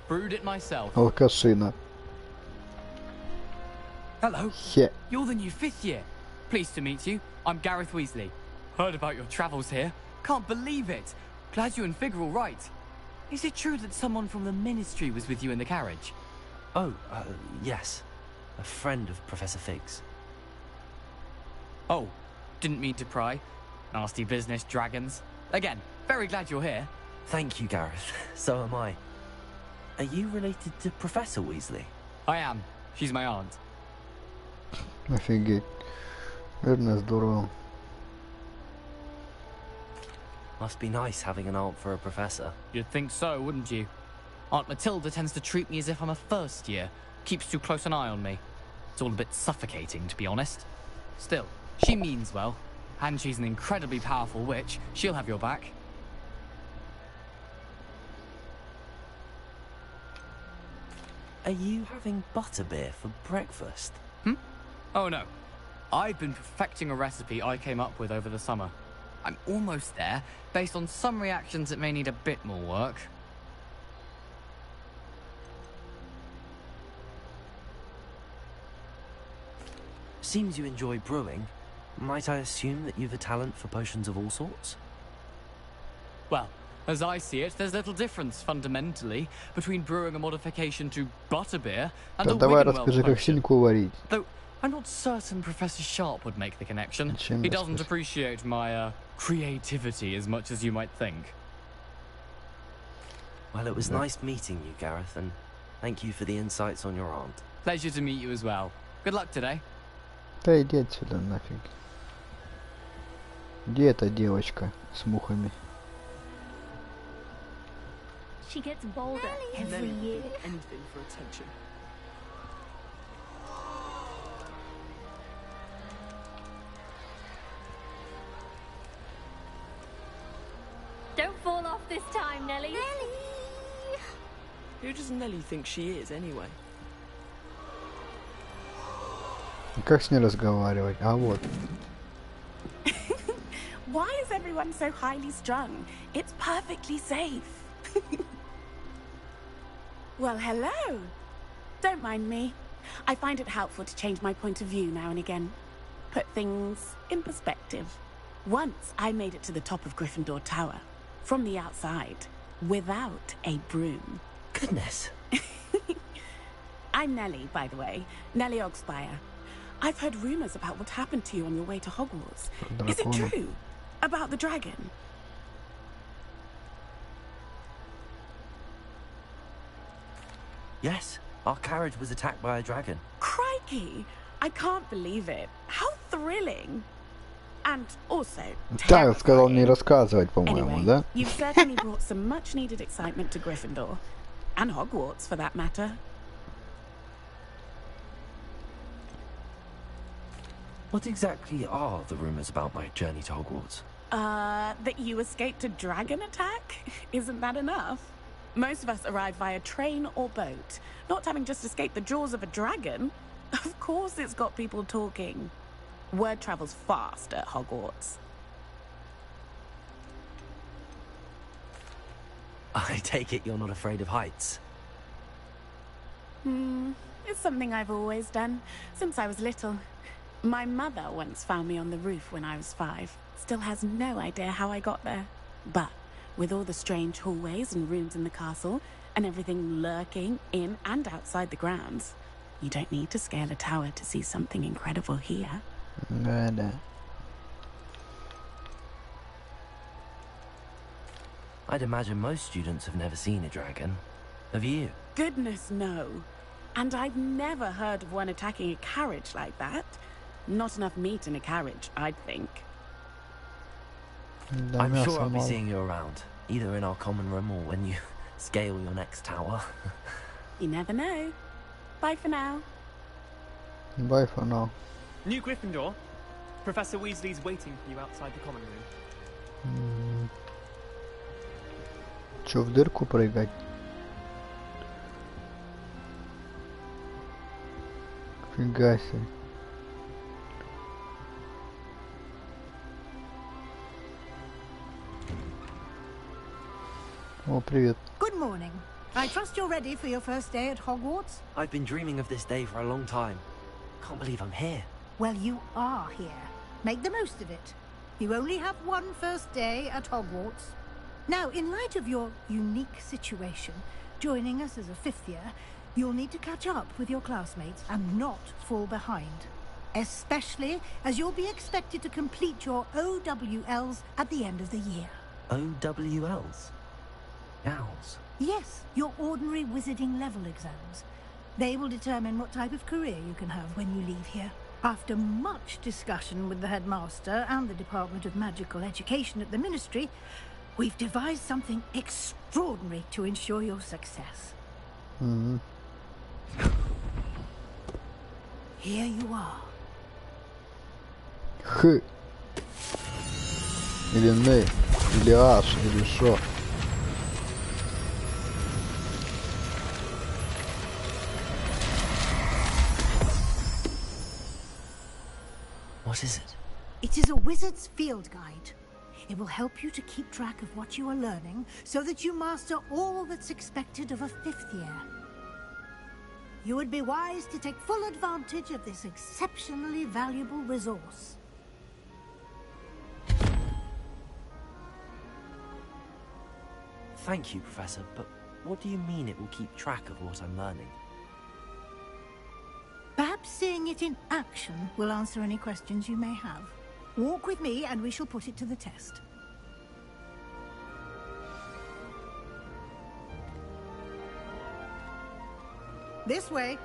Brewed it myself. Алкашина. Hello. Хе. You're the new 5th year. Pleased to meet you. I'm Gareth Weasley. Heard about your travels here. Can't believe it. Glad you and Fig are all right. Is it true that someone from the ministry was with you in the carriage? Oh, yes. A friend of Professor Fig's. Oh, didn't mean to pry. Nasty business, dragons. Again, very glad you're here. Thank you, Gareth. So am I. Are you related to Professor Weasley? I am. She's my aunt. Офигеть. Верно, здорово. Must be nice having an aunt for a professor. You'd think so, wouldn't you? Aunt Matilda tends to treat me as if I'm a first year, keeps too close an eye on me. It's all a bit suffocating, to be honest. Still, she means well, and she's an incredibly powerful witch. She'll have your back. Are you having butterbeer for breakfast? Oh no. I've been perfecting a recipe I came up with over the summer. I'm almost there, based on some reactions that may need a bit more work. Seems you enjoy brewing. Might I assume that you've a talent for potions of all sorts? Well, as I see it, there's little difference, fundamentally, between brewing a modification to butterbeer and a Давай Wiggenweld расскажи, как potion. синьку варить. Though I'm not certain Professor Sharp would make the connection. Чем He doesn't расскажи? appreciate my creativity as much as you might think. Well, it was nice meeting you, Gareth, and thank you for the insights on your aunt. Pleasure to meet you as well. Good luck today. Да иди отсюда нафиг. Где эта девочка с мухами? She gets bolder every year. Anything for attention. Don't fall off this time, Nellie. Nellie! Who does Nellie think she is, anyway? Как с ней разговаривать? А вот. Why is everyone so highly strung? It's perfectly safe. Well, hello. Don't mind me. I find it helpful to change my point of view now and again. Put things in perspective. Once I made it to the top of Gryffindor Tower, from the outside, without a broom. Goodness. I'm Nellie, by the way. Nellie Ogspire. I've heard rumors about what happened to you on your way to Hogwarts. Is it true? About the dragon? Yes, our carriage was attacked by a dragon. Crikey! I can't believe it. How thrilling! And also, Так, сказал не рассказывать, по-моему, anyway, да? you've certainly brought some much-needed excitement to Gryffindor. And Hogwarts, for that matter. What exactly are the rumors about my journey to Hogwarts? That you escaped a dragon attack? Isn't that enough? Most of us arrive via train or boat. Not having just escaped the jaws of a dragon. Of course it's got people talking. Word travels fast at Hogwarts. I take it you're not afraid of heights. It's something I've always done, since I was little. My mother once found me on the roof when I was 5. Still has no idea how I got there. But with all the strange hallways and rooms in the castle, and everything lurking in and outside the grounds, you don't need to scale a tower to see something incredible here. Да. I'd imagine most students have never seen a dragon. Have you? Goodness, no. And I've never heard of one attacking a carriage like that. Not enough meat in a carriage, I'd think. Да, I'm мяса sure I'll be мало. seeing you around, either in our common room or when you scale your next tower. You never know. Bye for now. Bye for now. New Gryffindor. Professor Weasley's waiting for you outside the common room. Чё, в дырку прыгать? Фига себе. О, привет. Good morning. I trust you're ready for your first day at Hogwarts? I've been dreaming of this day for a long time. Can't believe I'm here. Well, you are here. Make the most of it. You only have one first day at Hogwarts. Now, in light of your unique situation, joining us as a 5th year, you'll need to catch up with your classmates and not fall behind. Especially as you'll be expected to complete your OWLs at the end of the year. OWLs? Owls? Yes, your ordinary wizarding level exams. They will determine what type of career you can have when you leave here. After much discussion with the headmaster and the Department of Magical Education at the Ministry, We've devised something extraordinary to ensure your success. Here you are. Х. Или не, или аж, или шо. What is it? It is a wizard's field guide. It will help you to keep track of what you are learning so that you master all that's expected of a 5th year. You would be wise to take full advantage of this exceptionally valuable resource. Thank you, Professor, but what do you mean it will keep track of what I'm learning? Perhaps seeing it in action will answer any questions you may have. Walk with me and we shall put it to the test. This way.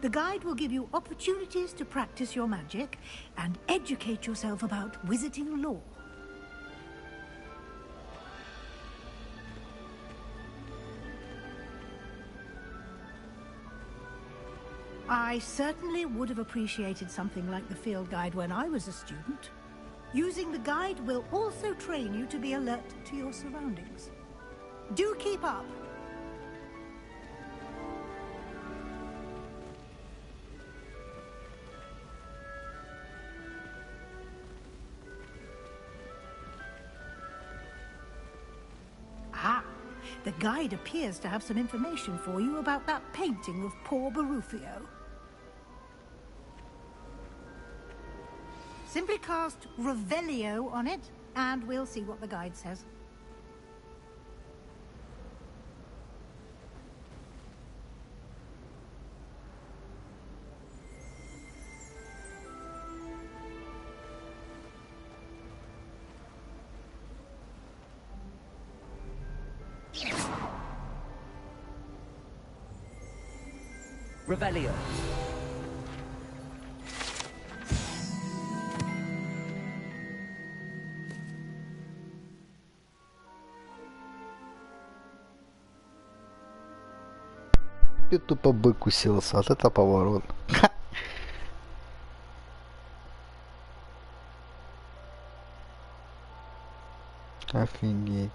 The guide will give you opportunities to practice your magic and educate yourself about wizarding lore. I certainly would have appreciated something like the field guide when I was a student. Using the guide will also train you to be alert to your surroundings. Do keep up! Ah, the guide appears to have some information for you about that painting of poor Barufio. Simply cast Revelio on it, and we'll see what the guide says. Revelio. И тупо бык уселся. Вот это поворот. Офигеть.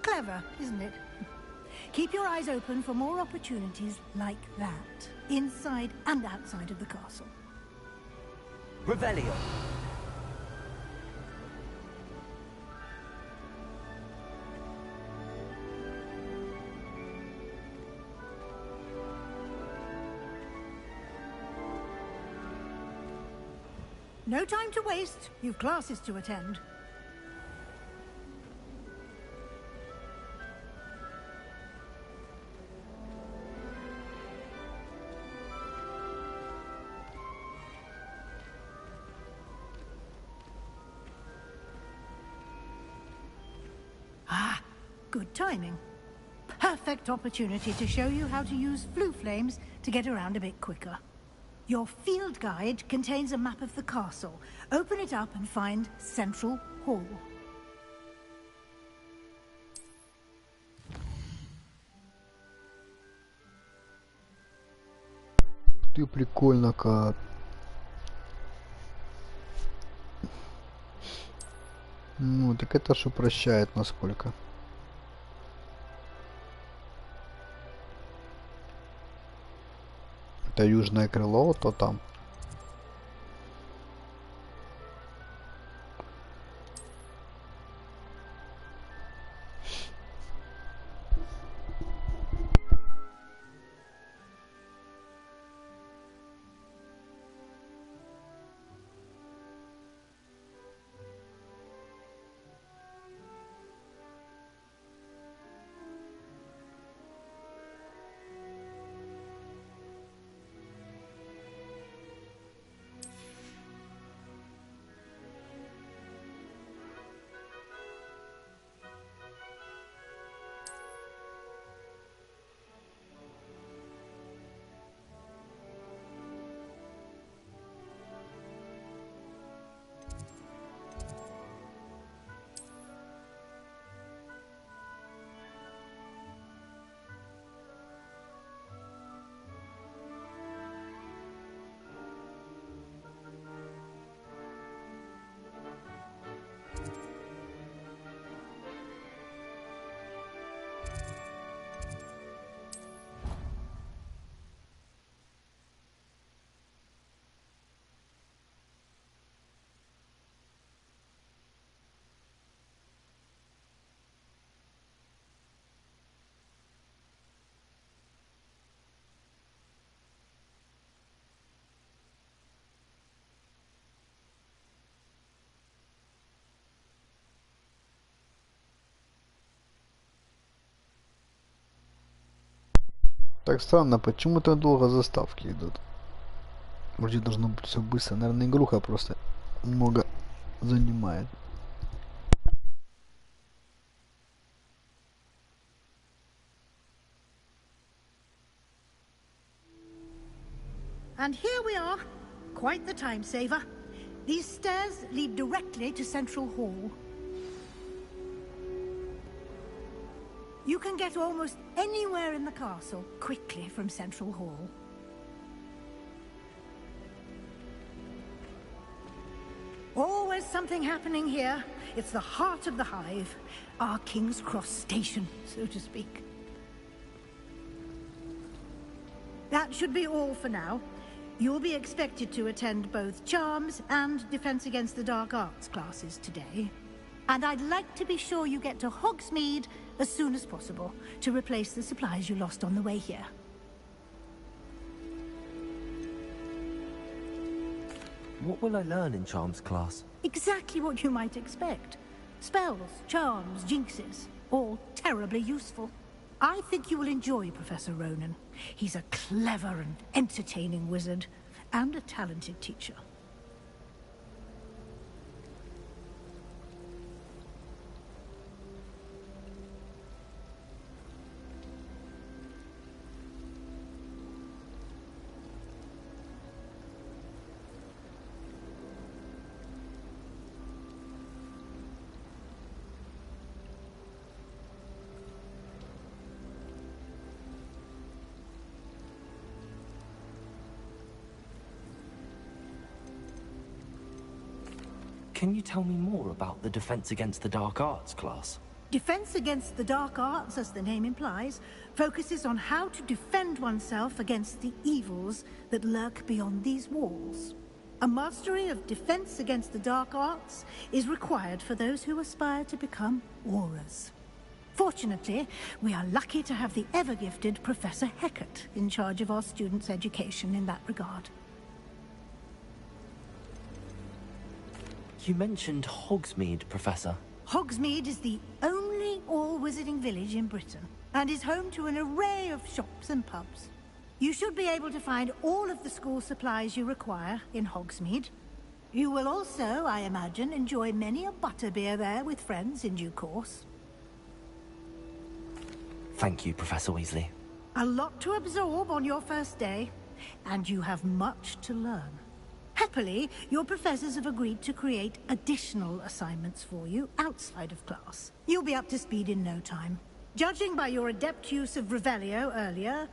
Clever, isn't it? Keep your eyes open for more opportunities like that, inside and outside of the castle. Revelio. No time to waste. You've classes to attend. Good timing. Perfect opportunity to show you how to use flue flames to get around a bit quicker. Your field guide contains a map of the castle. Open it up and find Central Hall. Ты прикольно как. Ну, так это ж упрощает насколько. Это южное крыло, то там. Так странно, почему так долго заставки идут? Вроде должно быть все быстро. Наверное, игруха просто много занимает. And here we are. Quite the time saver. These stairs lead directly to Central Hall. You can get almost anywhere in the castle quickly from Central Hall. Always something happening here. It's the heart of the hive. Our King's Cross station, so to speak. That should be all for now. You'll be expected to attend both Charms and Defense Against the Dark Arts classes today. And I'd like to be sure you get to Hogsmeade as soon as possible to replace the supplies you lost on the way here. What will I learn in Charms class? Exactly what you might expect. Spells, charms, jinxes, all terribly useful. I think you will enjoy Professor Ronan. He's a clever and entertaining wizard, and a talented teacher. Can you tell me more about the Defense Against the Dark Arts class? Defense Against the Dark Arts, as the name implies, focuses on how to defend oneself against the evils that lurk beyond these walls. A mastery of Defense Against the Dark Arts is required for those who aspire to become Aurors. Fortunately, we are lucky to have the ever-gifted Professor Hecat in charge of our students' education in that regard. You mentioned Hogsmeade, Professor. Hogsmeade is the only all-wizarding village in Britain, and is home to an array of shops and pubs. You should be able to find all of the school supplies you require in Hogsmeade. You will also, I imagine, enjoy many a butterbeer there with friends in due course. Thank you, Professor Weasley. A lot to absorb on your first day, and you have much to learn. Happily, your professors have agreed to create additional assignments for you outside of class. You'll be up to speed in no time. Judging by your adept use of Revelio earlier,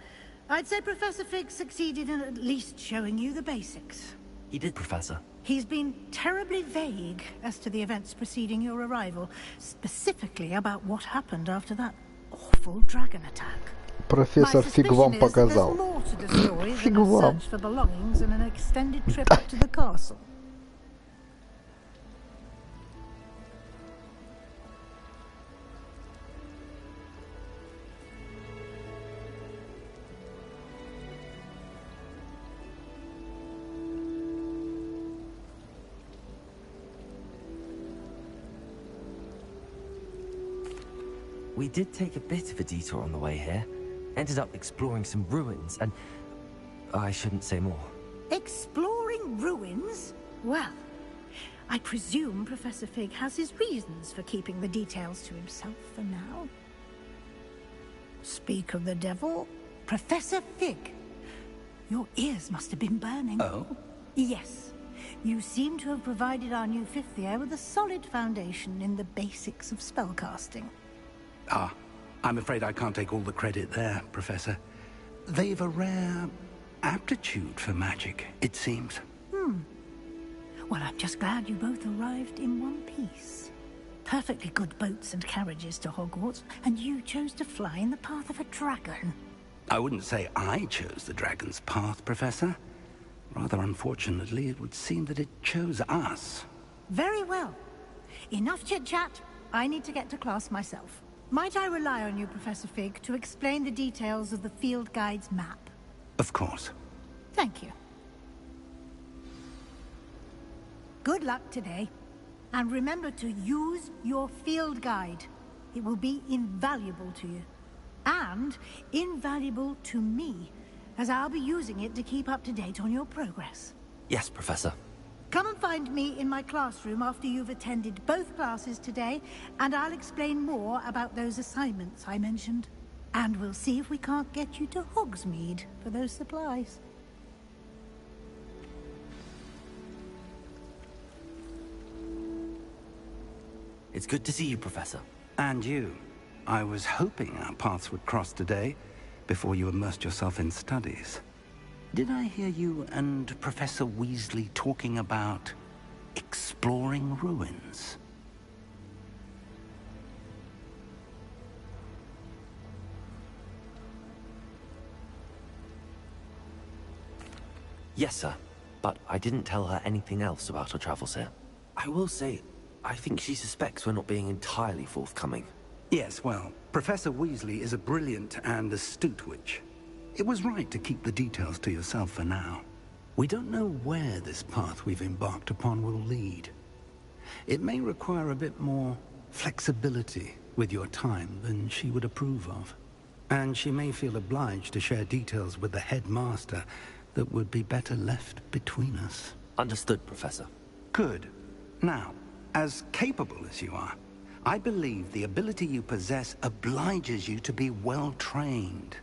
I'd say Professor Fig succeeded in at least showing you the basics. He did, Professor. He's been terribly vague as to the events preceding your arrival, specifically about what happened after that awful dragon attack. Профессор Фиг вам показал. Фиг вам. We did take a bit of a detour on the way here. Ended up exploring some ruins, and I shouldn't say more. Exploring ruins? Well, I presume Professor Fig has his reasons for keeping the details to himself for now. Speak of the devil, Professor Fig. Your ears must have been burning. Oh? Yes. You seem to have provided our new fifth year with a solid foundation in the basics of spellcasting. Ah, I'm afraid I can't take all the credit there, Professor. They've a rare aptitude for magic, it seems. Well, I'm just glad you both arrived in one piece. Perfectly good boats and carriages to Hogwarts, and you chose to fly in the path of a dragon. I wouldn't say I chose the dragon's path, Professor. Rather unfortunately, it would seem that it chose us. Very well. Enough chit-chat. I need to get to class myself. Might I rely on you, Professor Fig, to explain the details of the field guide's map? Of course. Thank you. Good luck today. And remember to use your field guide. It will be invaluable to you. And invaluable to me, as I'll be using it to keep up to date on your progress. Yes, Professor. Come and find me in my classroom after you've attended both classes today, and I'll explain more about those assignments I mentioned. And we'll see if we can't get you to Hogsmeade for those supplies. It's good to see you, Professor. And you. I was hoping our paths would cross today, before you immersed yourself in studies. Did I hear you and Professor Weasley talking about exploring ruins? Yes, sir. But I didn't tell her anything else about our travels here. I will say, I think she suspects we're not being entirely forthcoming. Yes, well, Professor Weasley is a brilliant and astute witch. It was right to keep the details to yourself for now. We don't know where this path we've embarked upon will lead. It may require a bit more flexibility with your time than she would approve of. And she may feel obliged to share details with the headmaster that would be better left between us. Understood, Professor. Good. Now, as capable as you are, I believe the ability you possess obliges you to be well trained.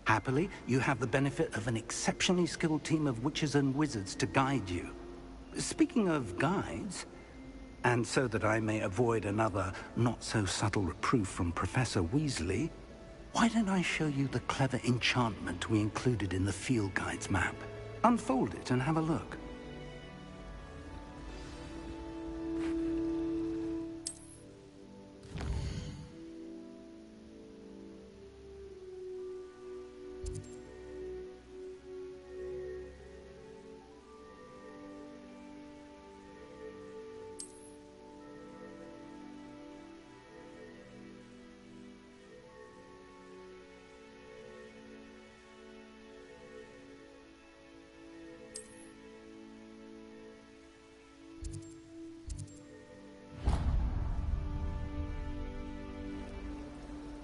Happily, you have the benefit of an exceptionally skilled team of witches and wizards to guide you. Speaking of guides, and so that I may avoid another not-so-subtle reproof from Professor Weasley, why don't I show you the clever enchantment we included in the field guide's map? Unfold it and have a look.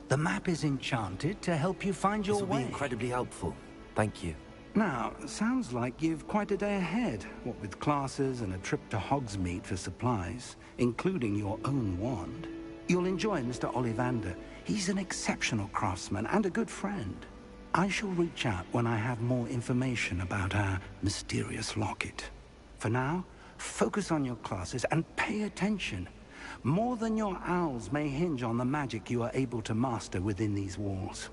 The map is enchanted to help you find your way. This will be incredibly helpful. Thank you. Now, sounds like you've quite a day ahead, what with classes and a trip to Hogsmeade for supplies, including your own wand. You'll enjoy Mr. Ollivander. He's an exceptional craftsman and a good friend. I shall reach out when I have more information about our mysterious locket. For now, focus on your classes and pay attention. More than your owls may hinge on the magic you are able to master within these walls.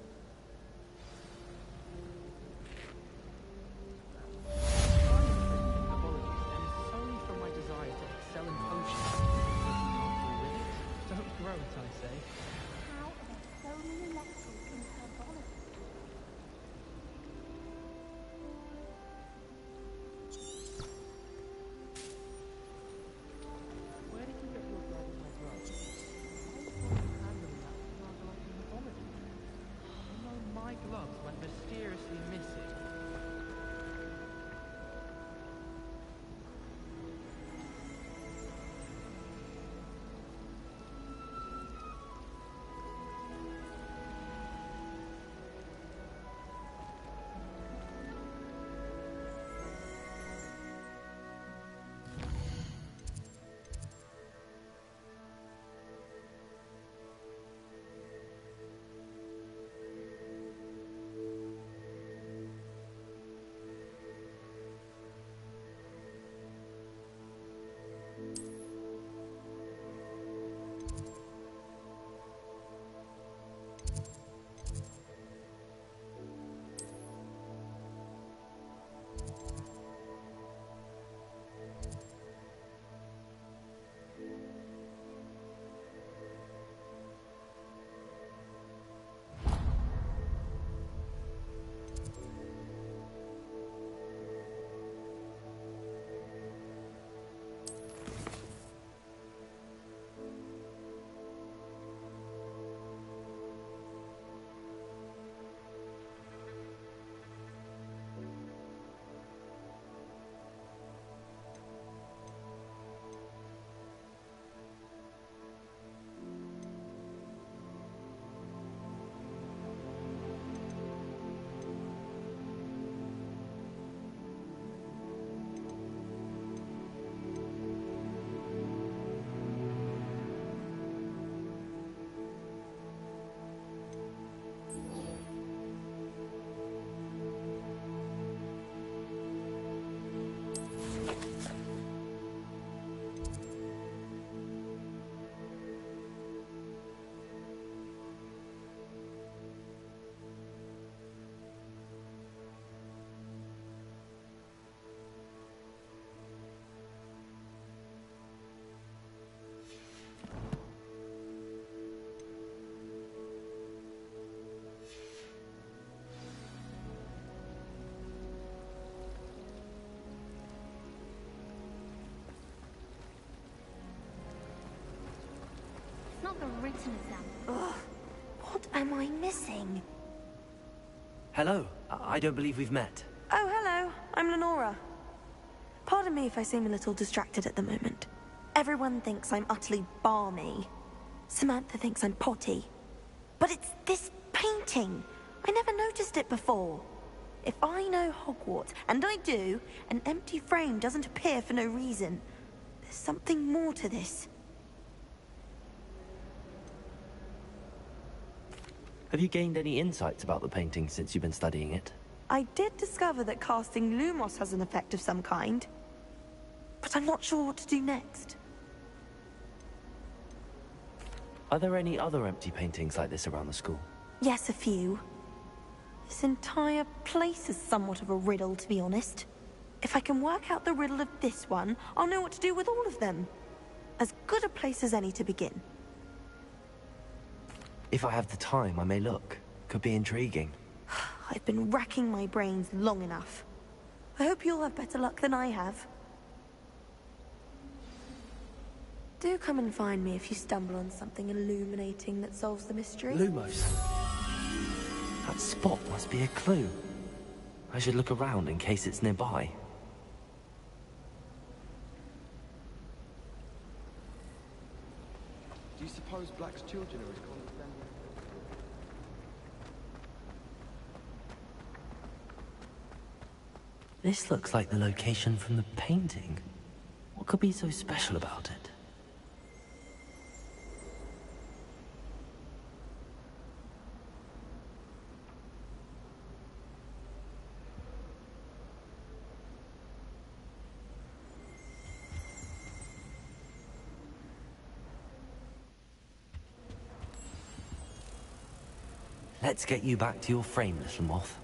Not the written exam. Ugh. What am I missing? Hello. I don't believe we've met. Oh, hello. I'm Lenora. Pardon me if I seem a little distracted at the moment. Everyone thinks I'm utterly balmy. Samantha thinks I'm potty. But it's this painting. I never noticed it before. If I know Hogwarts, and I do, an empty frame doesn't appear for no reason. There's something more to this. Have you gained any insights about the painting since you've been studying it? I did discover that casting Lumos has an effect of some kind. But I'm not sure what to do next. Are there any other empty paintings like this around the school? Yes, a few. This entire place is somewhat of a riddle, to be honest. If I can work out the riddle of this one, I'll know what to do with all of them. As good a place as any to begin. If I have the time, I may look. Could be intriguing. I've been racking my brains long enough. I hope you'll have better luck than I have. Do come and find me if you stumble on something illuminating that solves the mystery. Lumos. That spot must be a clue. I should look around in case it's nearby. Do you suppose Black's children are as condescending? This looks like the location from the painting. What could be so special about it? Let's get you back to your frame, little moth.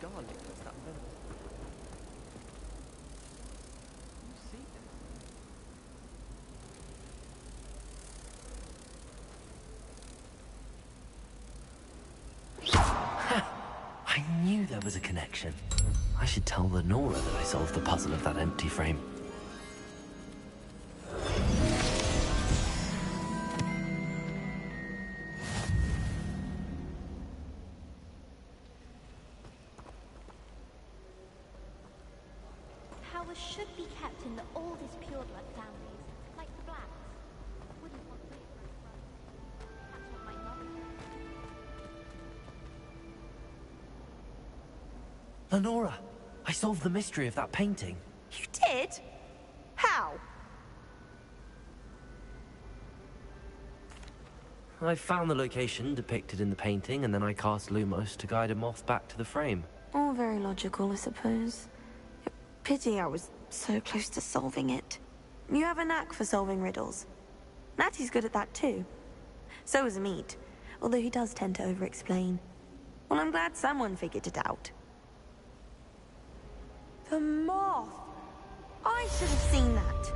Garlic does that venom. You see it? I knew there was a connection. I should tell Lenora that I solved the puzzle of that empty frame. Powers should be kept in the oldest pureblood families, like the Blacks. Wouldn't want to. That's what my mother said. Lenora, I solved the mystery of that painting. You did? How? I found the location depicted in the painting, and then I cast Lumos to guide a moth back to the frame. All very logical, I suppose. Pity I was so close to solving it. You have a knack for solving riddles. Natty's good at that too. So is Meat, although he does tend to over-explain. Well, I'm glad someone figured it out. The moth! I should have seen that.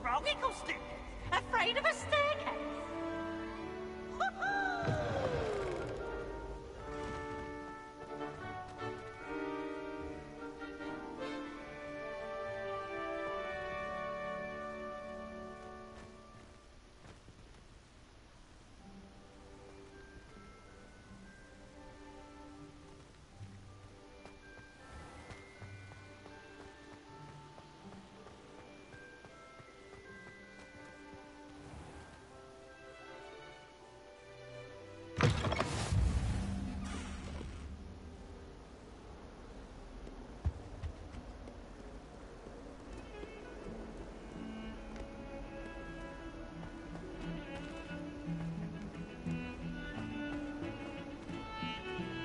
Wrong, Eagle Stupid? Afraid of a staircase?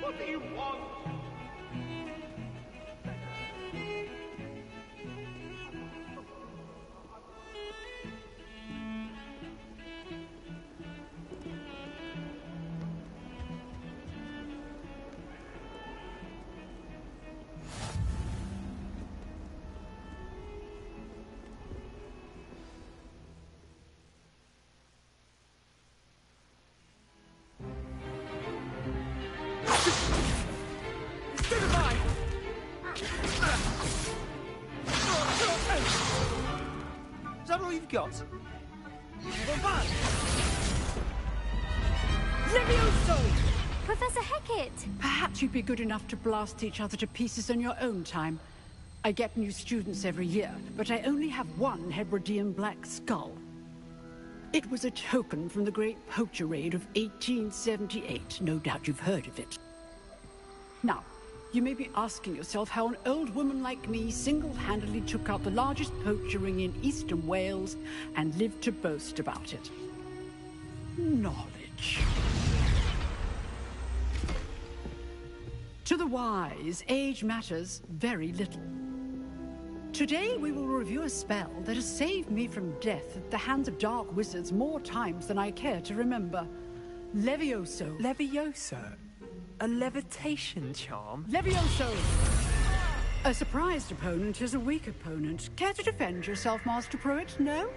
What do you want? Is that all you've got? Levioso! Professor Hecat! Perhaps you'd be good enough to blast each other to pieces in your own time. I get new students every year, but I only have one Hebridean black skull. It was a token from the Great Poacher Raid of 1878. No doubt you've heard of it. Now, you may be asking yourself how an old woman like me single-handedly took out the largest poacher ring in eastern Wales and lived to boast about it. Knowledge. To the wise, age matters very little. Today we will review a spell that has saved me from death at the hands of dark wizards more times than I care to remember. Levioso. Levioso? A levitation charm? Levioso! A surprised opponent is a weak opponent. Care to defend yourself, Master Pruitt? No?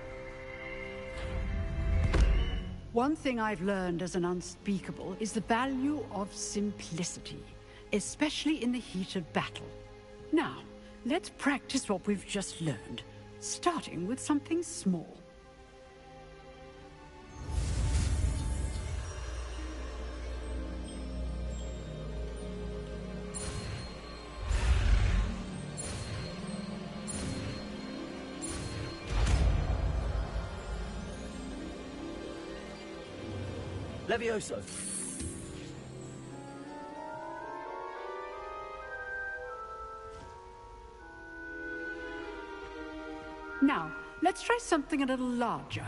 One thing I've learned as an unspeakable is the value of simplicity, especially in the heat of battle. Now, let's practice what we've just learned, starting with something small. Levioso. Now, let's try something a little larger.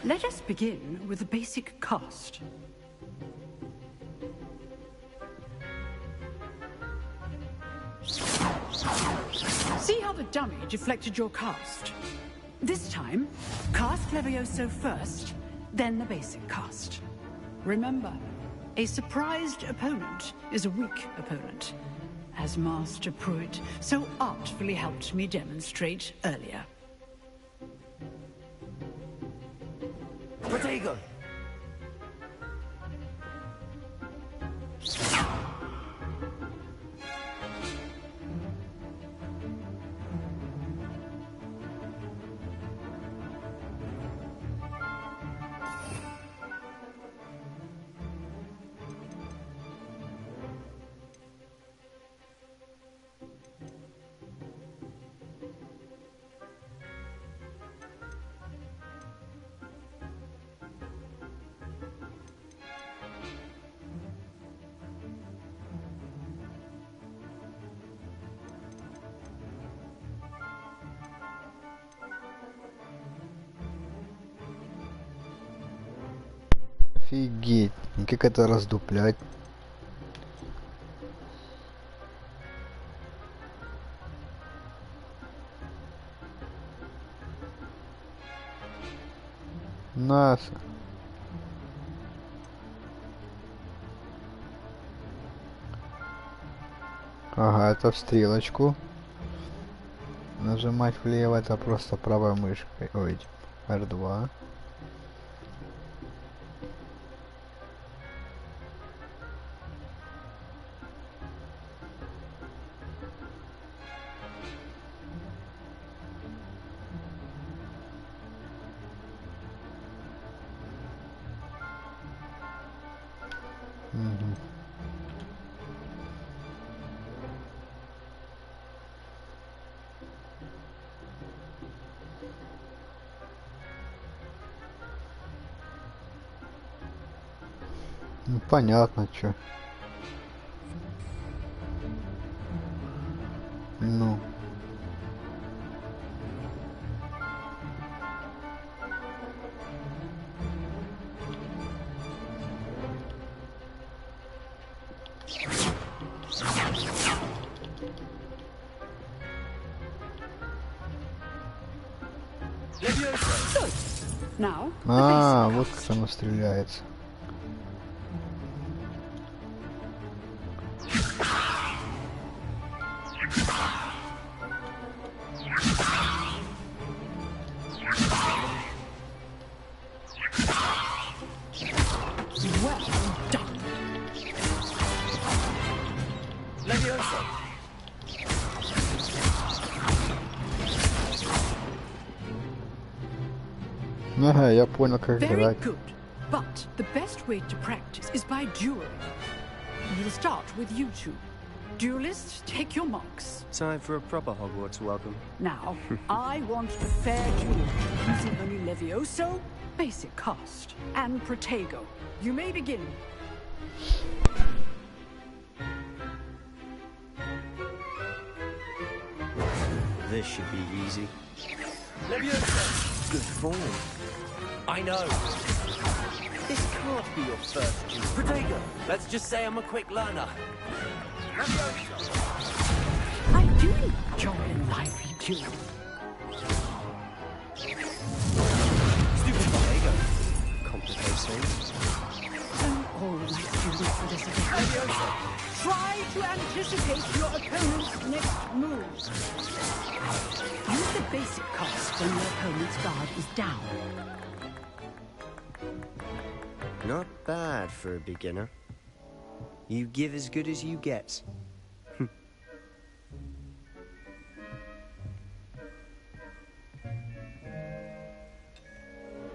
Let us begin with a basic cast. See how the dummy deflected your cast? This time, cast Levioso first, then the basic cast. Remember, a surprised opponent is a weak opponent, as Master Pruitt so artfully helped me demonstrate earlier. Protego! Офигеть, и как это раздуплять? НАСА. Ага, это в стрелочку. Нажимать влево, это просто правой мышкой. Ой, R2. Ну, понятно, чё. Ну. А, вот как оно стреляется. Leviosa! Ага, я понял, как Very играть. good. But the best way to practice is by dueling. We'll start with you two. Duelists, take your marks. Time for a proper Hogwarts welcome. Now, I want a fair duel using only Levioso, basic cast, and Protego. You may begin. This should be easy. Leviosa! Good form. I know. This can't be your first duel. Protego, let's just say I'm a quick learner. I do enjoy a lively duel. Stupid Protego. Complicates things. I'm all right to look for this event. Try to anticipate your opponent's next move. Use the basic cast when your opponent's guard is down. Not bad for a beginner. You give as good as you get.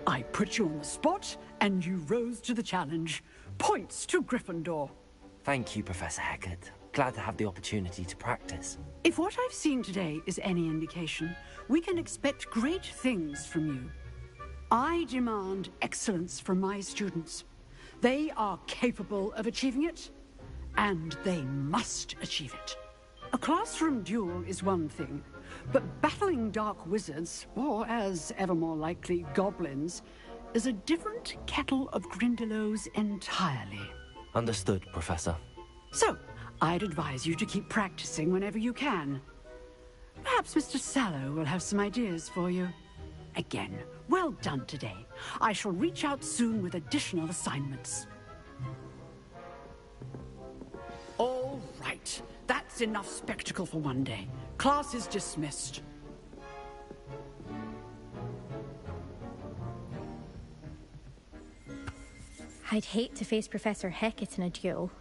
I put you on the spot, and you rose to the challenge. Points to Gryffindor. Thank you, Professor Hecat. Glad to have the opportunity to practice. If what I've seen today is any indication, we can expect great things from you. I demand excellence from my students. They are capable of achieving it, and they must achieve it. A classroom duel is one thing, but battling dark wizards, or as ever more likely, goblins, is a different kettle of Grindylows entirely. Understood, Professor. So, I'd advise you to keep practicing whenever you can. Perhaps Mr. Sallow will have some ideas for you. Again, well done today. I shall reach out soon with additional assignments. All right. That's enough spectacle for one day. Class is dismissed. I'd hate to face Professor Hecat in a duel.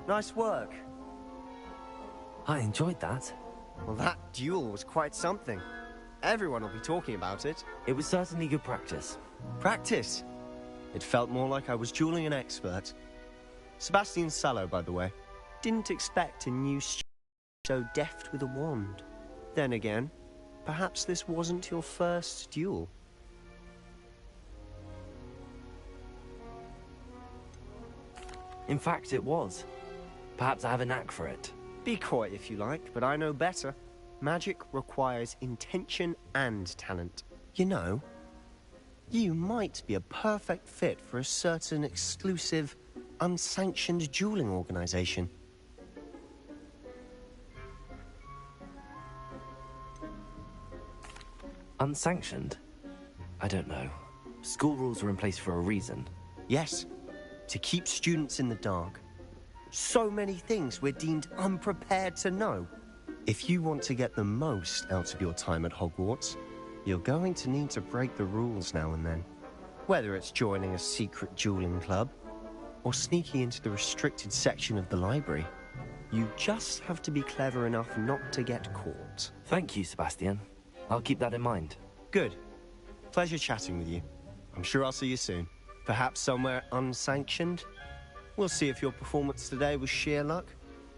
Nice work. I enjoyed that. Well, that duel was quite something. Everyone will be talking about it. It was certainly good practice. Practice? It felt more like I was dueling an expert. Sebastian Sallow, by the way. Didn't expect a new student so deft with a wand. Then again, perhaps this wasn't your first duel. In fact, it was. Perhaps I have a knack for it. Be coy if you like, but I know better. Magic requires intention and talent. You know, you might be a perfect fit for a certain exclusive, unsanctioned dueling organization. Unsanctioned? I don't know. School rules are in place for a reason. Yes, to keep students in the dark. So many things we're deemed unprepared to know. If you want to get the most out of your time at Hogwarts, you're going to need to break the rules now and then. Whether it's joining a secret dueling club, or sneaking into the restricted section of the library, you just have to be clever enough not to get caught. Thank you, Sebastian. I'll keep that in mind. Good. Pleasure chatting with you. I'm sure I'll see you soon. Perhaps somewhere unsanctioned? We'll see if your performance today was sheer luck,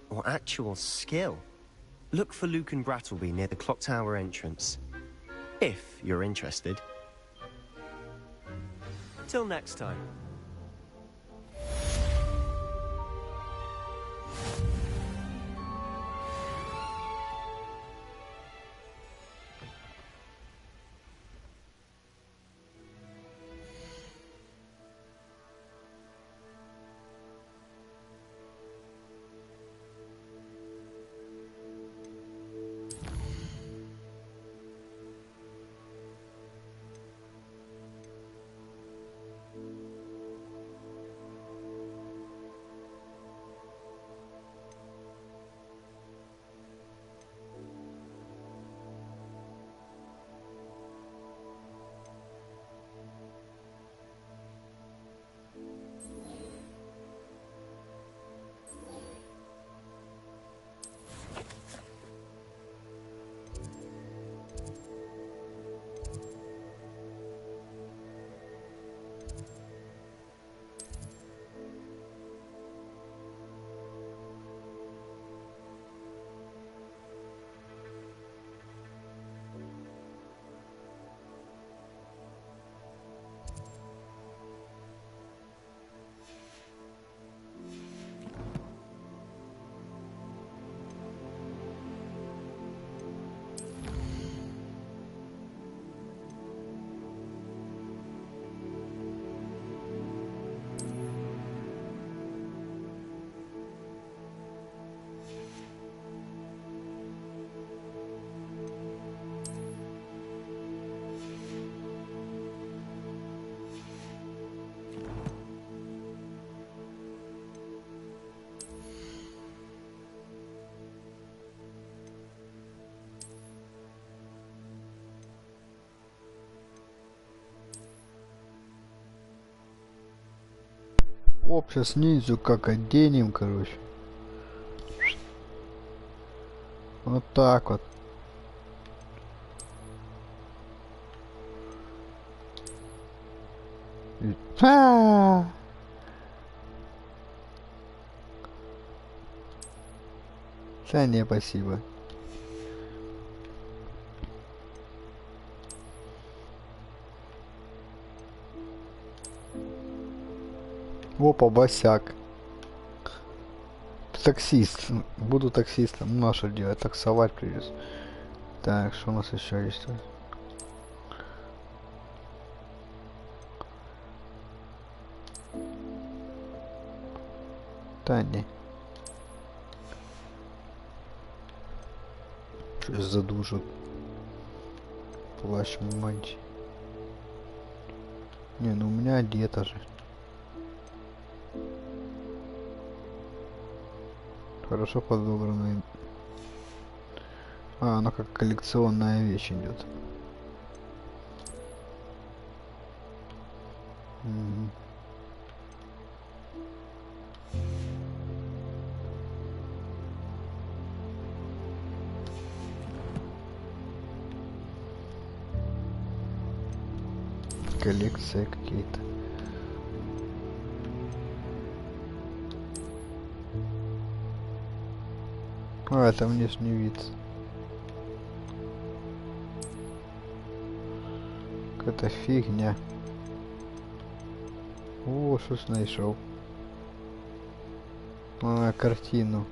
or actual skill. Look for Luke and Brattleby near the clock tower entrance. If you're interested. Till next time. Оп, сейчас ниндзю как оденем, короче. Вот так вот. А! Да не, спасибо. Опа, босяк. Таксист. Буду таксистом. Ну, а что делать? Таксовать придется. Так, что у нас еще есть? Тайне. Что задушат? Плащ мантии. Не, ну у меня одета же. Хорошо подобранная. А, она как коллекционная вещь идет. Угу. Коллекция какие-то. А, это внешний вид. Какая-то фигня. О, что ж нашел. А, картину.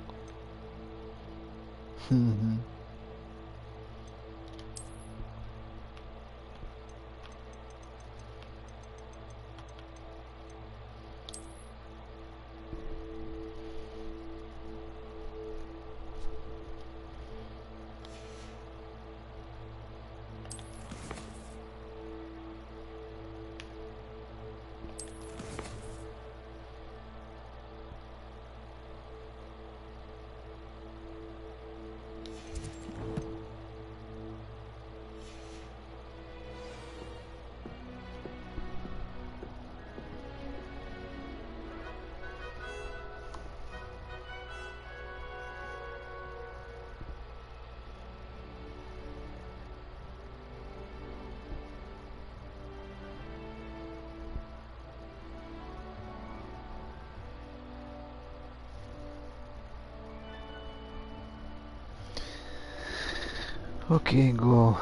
Окей, го.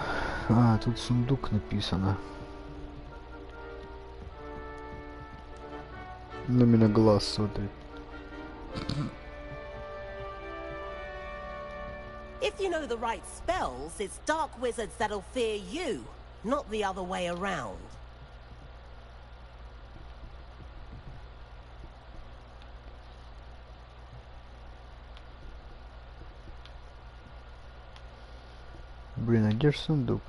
А, тут сундук написано. На меня глаз смотрит. If you know the right spells, it's dark wizards that'll fear you, not the other way around. Блин, а где ж сундук?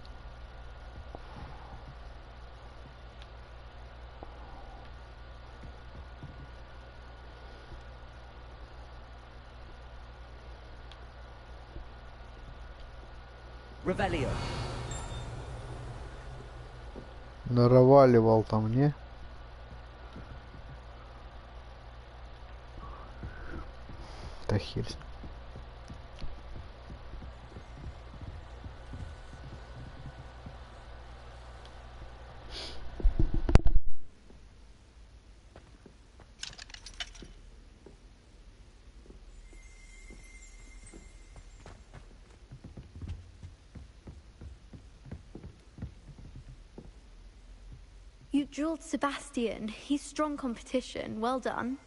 Revelio. Нараваливал там мне. Да хер с ним. You drilled Sebastian. He's strong competition. Well done.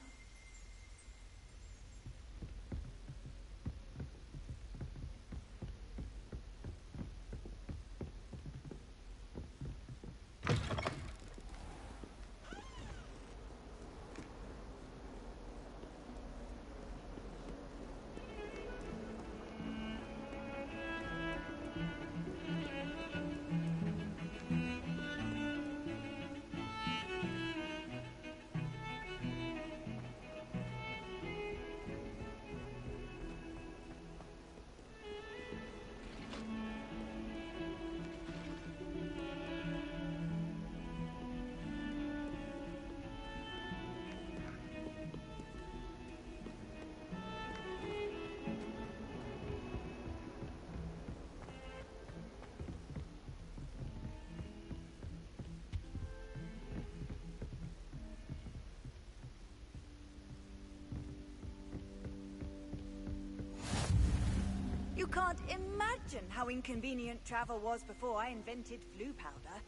can't imagine how inconvenient travel was before I invented flu powder.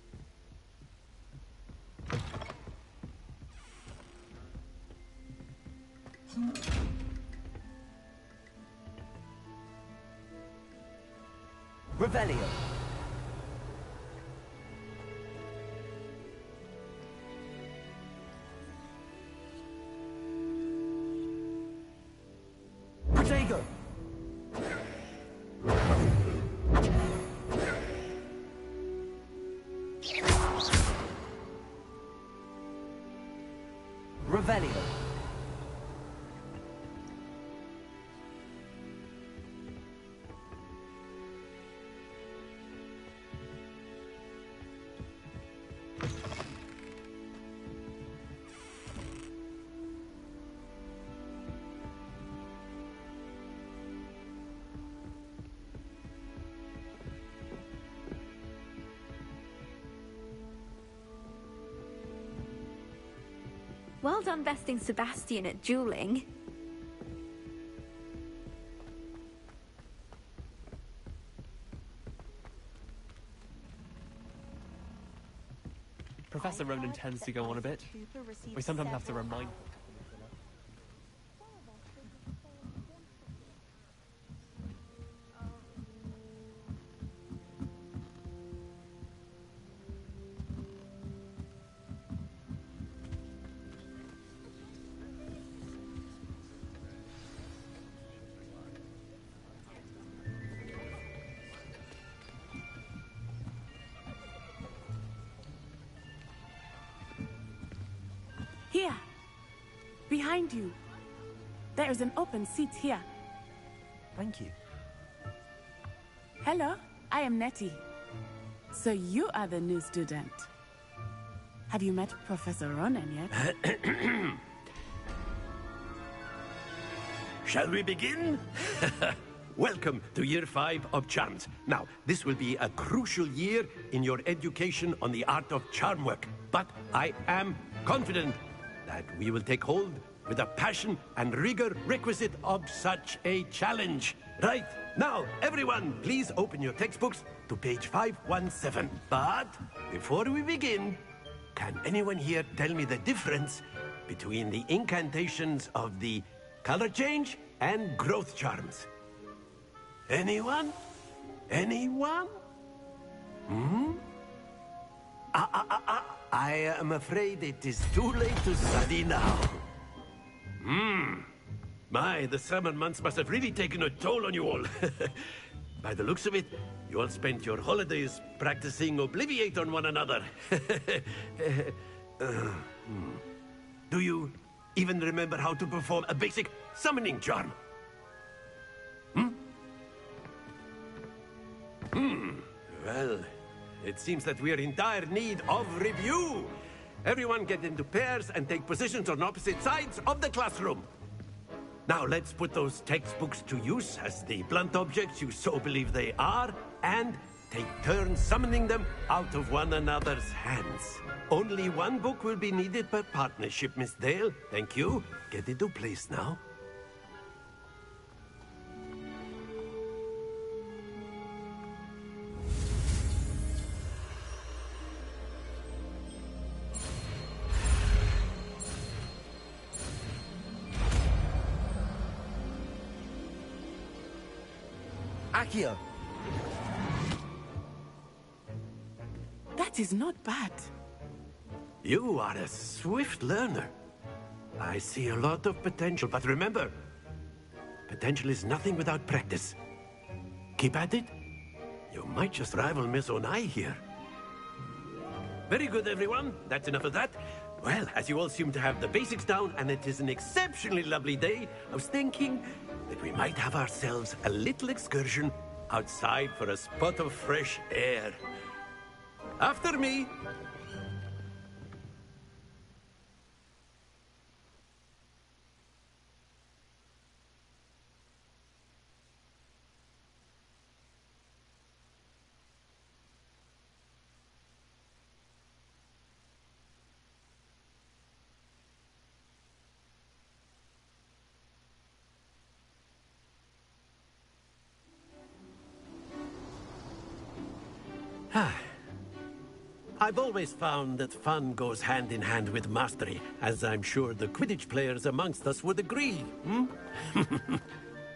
Revelio. Protego. Revelio. Well done besting Sebastian at dueling. Professor Ronan tends to go on a bit. We sometimes have to remind him. Here. Behind you. There is an open seat here. Thank you. Hello, I am Nettie. So you are the new student. Have you met Professor Ronan yet? Shall we begin? Welcome to Year 5 of Charms. Now, this will be a crucial year in your education on the art of charm work. But I am confident that we will take hold with the passion and rigor requisite of such a challenge. Right, now, everyone, please open your textbooks to page 517. But before we begin, can anyone here tell me the difference between the incantations of the color change and growth charms? Anyone? Anyone? Hmm? I am afraid it is too late to study now. My, the summer months must have really taken a toll on you all. By the looks of it, you all spent your holidays practicing Obliviate on one another. Do you even remember how to perform a basic summoning charm? Well, it seems that we are in dire need of review. Everyone get into pairs and take positions on opposite sides of the classroom. Now let's put those textbooks to use as the blunt objects you so believe they are, and take turns summoning them out of one another's hands. Only one book will be needed per partnership, Miss Dale. Thank you. Get into place now. Accio. That is not bad. You are a swift learner. I see a lot of potential, but remember, potential is nothing without practice. Keep at it. You might just rival Miss Onai here. Very good, everyone. That's enough of that. Well, as you all seem to have the basics down, and it is an exceptionally lovely day, I was thinking that we might have ourselves a little excursion outside for a spot of fresh air. After me. I've always found that fun goes hand in hand with mastery, as I'm sure the Quidditch players amongst us would agree.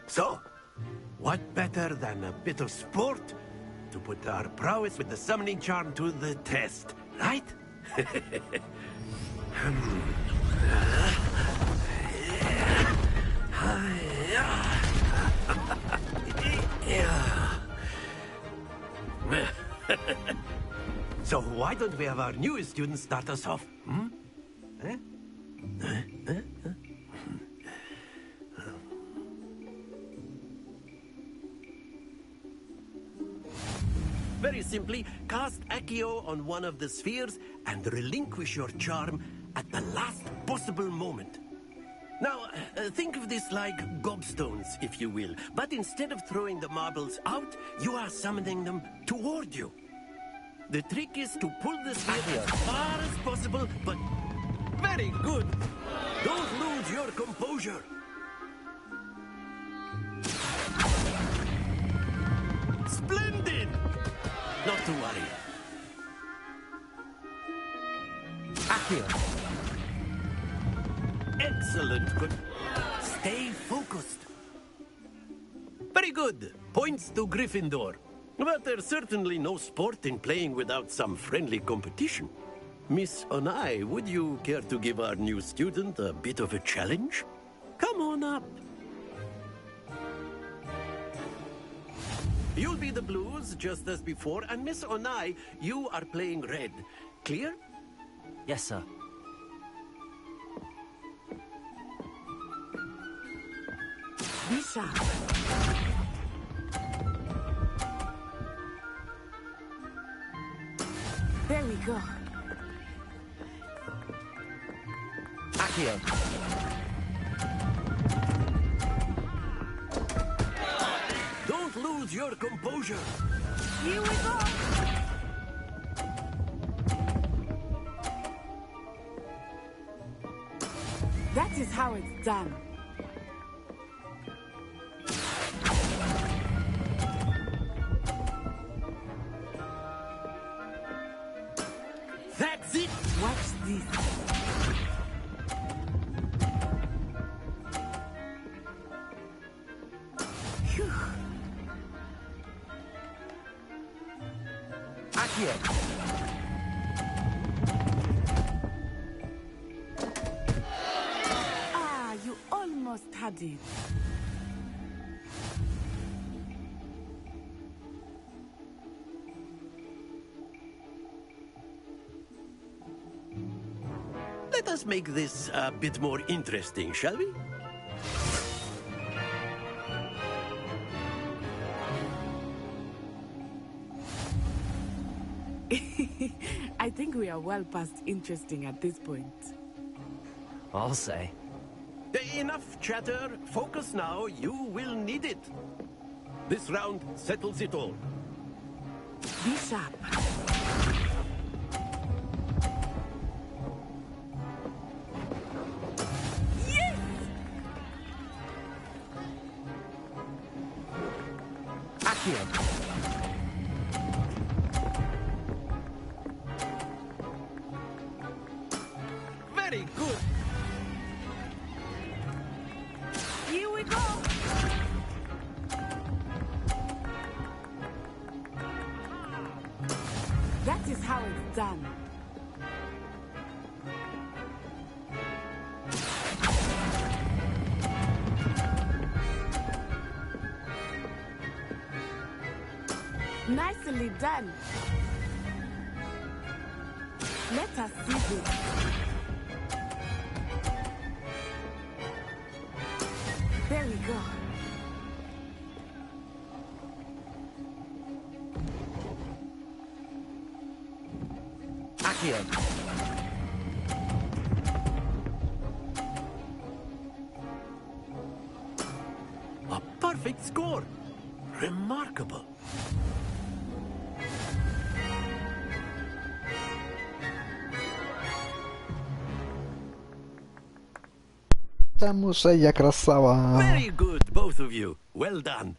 So, what better than a bit of sport to put our prowess with the summoning charm to the test, right? So why don't we have our newest student start us off? Very simply, cast Accio on one of the spheres and relinquish your charm at the last possible moment. Now, think of this like gobstones, if you will. But instead of throwing the marbles out, you are summoning them toward you. The trick is to pull the sphere as far as possible, but very good. Don't lose your composure. Splendid! Not to worry. Accio. Excellent. Good. Stay focused. Very good. Points to Gryffindor. But there's certainly no sport in playing without some friendly competition. Miss Onai, would you care to give our new student a bit of a challenge? Come on up. You'll be the blues, just as before, and Miss Onai, you are playing red. Clear? Yes, sir. Lisa. There we go. Accio. Don't lose your composure. Here we go. That is how it's done. That's it! Watch this. Phew. Accio. Ah, you almost had it. Let us make this a bit more interesting, shall we? I think we are well past interesting at this point. I'll say. Enough chatter. Focus now. You will need it. This round settles it all. Be sharp. Yes! Accio. Very good. Here we go. That is how it's done. Nicely done. Let us see this. There we go. Accio. A perfect score. Remarkable. Тому що я красава. Very good, both of you. Well done.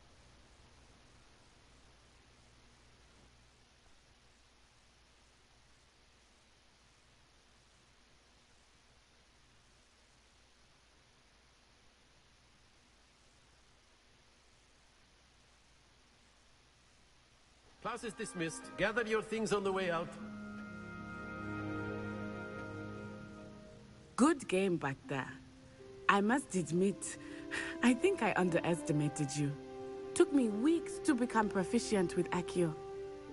class is dismissed. Gather your things on the way out. Good game back there. I must admit, I think I underestimated you. Took me weeks to become proficient with Accio.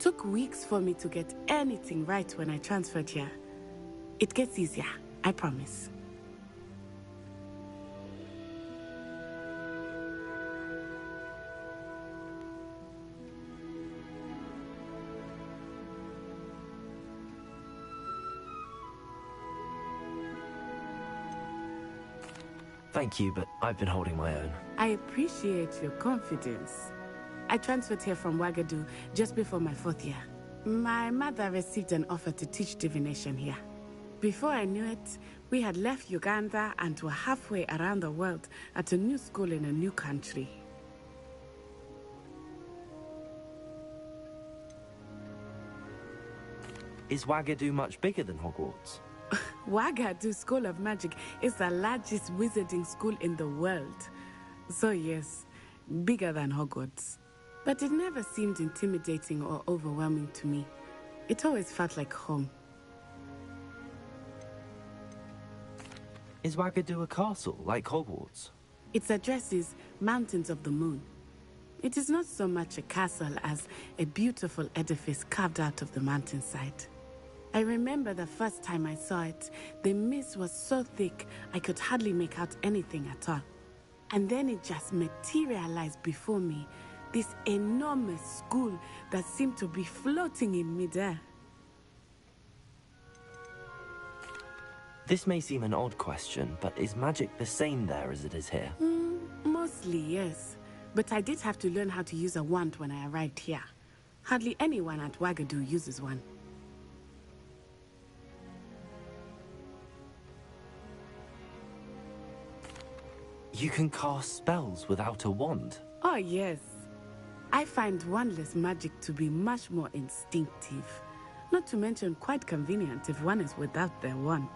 Took weeks for me to get anything right when I transferred here. It gets easier, I promise. Thank you, but I've been holding my own. I appreciate your confidence. I transferred here from Wagadu just before my 4th year. My mother received an offer to teach divination here. Before I knew it, we had left Uganda and were halfway around the world at a new school in a new country. Is Wagadu much bigger than Hogwarts? Wagadu School of Magic is the largest wizarding school in the world. So yes, bigger than Hogwarts. But it never seemed intimidating or overwhelming to me. It always felt like home. Is Wagadu a castle, like Hogwarts? Its address is Mountains of the Moon. It is not so much a castle as a beautiful edifice carved out of the mountainside. I remember the first time I saw it, the mist was so thick I could hardly make out anything at all. And then it just materialized before me, this enormous school that seemed to be floating in midair. This may seem an odd question, but is magic the same there as it is here? Mostly, yes. But I did have to learn how to use a wand when I arrived here. Hardly anyone at Wagadu uses one. You can cast spells without a wand? Oh, yes. I find wandless magic to be much more instinctive. Not to mention quite convenient if one is without their wand.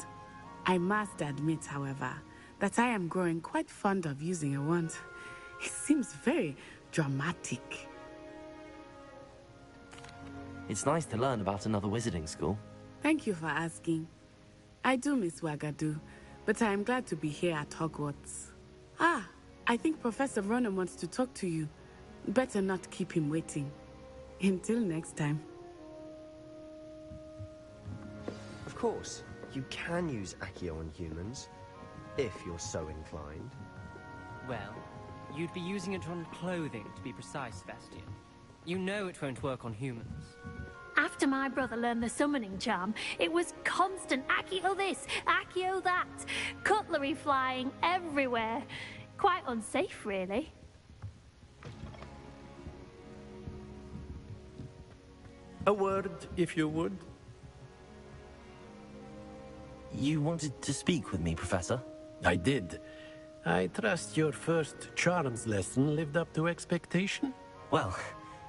I must admit, however, that I am growing quite fond of using a wand. It seems very dramatic. It's nice to learn about another wizarding school. Thank you for asking. I do miss Wagadu, but I am glad to be here at Hogwarts. Ah, I think Professor Ronan wants to talk to you. Better not keep him waiting. Until next time. Of course, you can use Accio on humans, if you're so inclined. Well, you'd be using it on clothing, to be precise, Bastian. You know it won't work on humans. After my brother learned the summoning charm, it was constant Accio this, Accio that, cutlery flying everywhere. Quite unsafe, really. A word, if you would. You wanted to speak with me, Professor? I did. I trust your first charms lesson lived up to expectation? Well,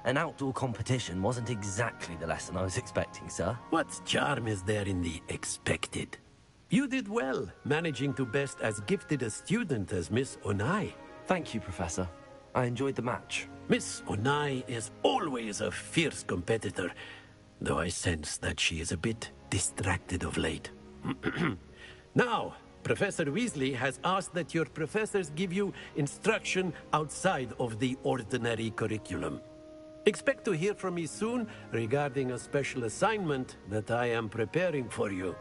an outdoor competition wasn't exactly the lesson I was expecting, sir. What charm is there in the expected? You did well, managing to best as gifted a student as Miss Onai. Thank you, Professor. I enjoyed the match. Miss Onai is always a fierce competitor, though I sense that she is a bit distracted of late. Now, Professor Weasley has asked that your professors give you instruction outside of the ordinary curriculum. Expect to hear from me soon regarding a special assignment that I am preparing for you.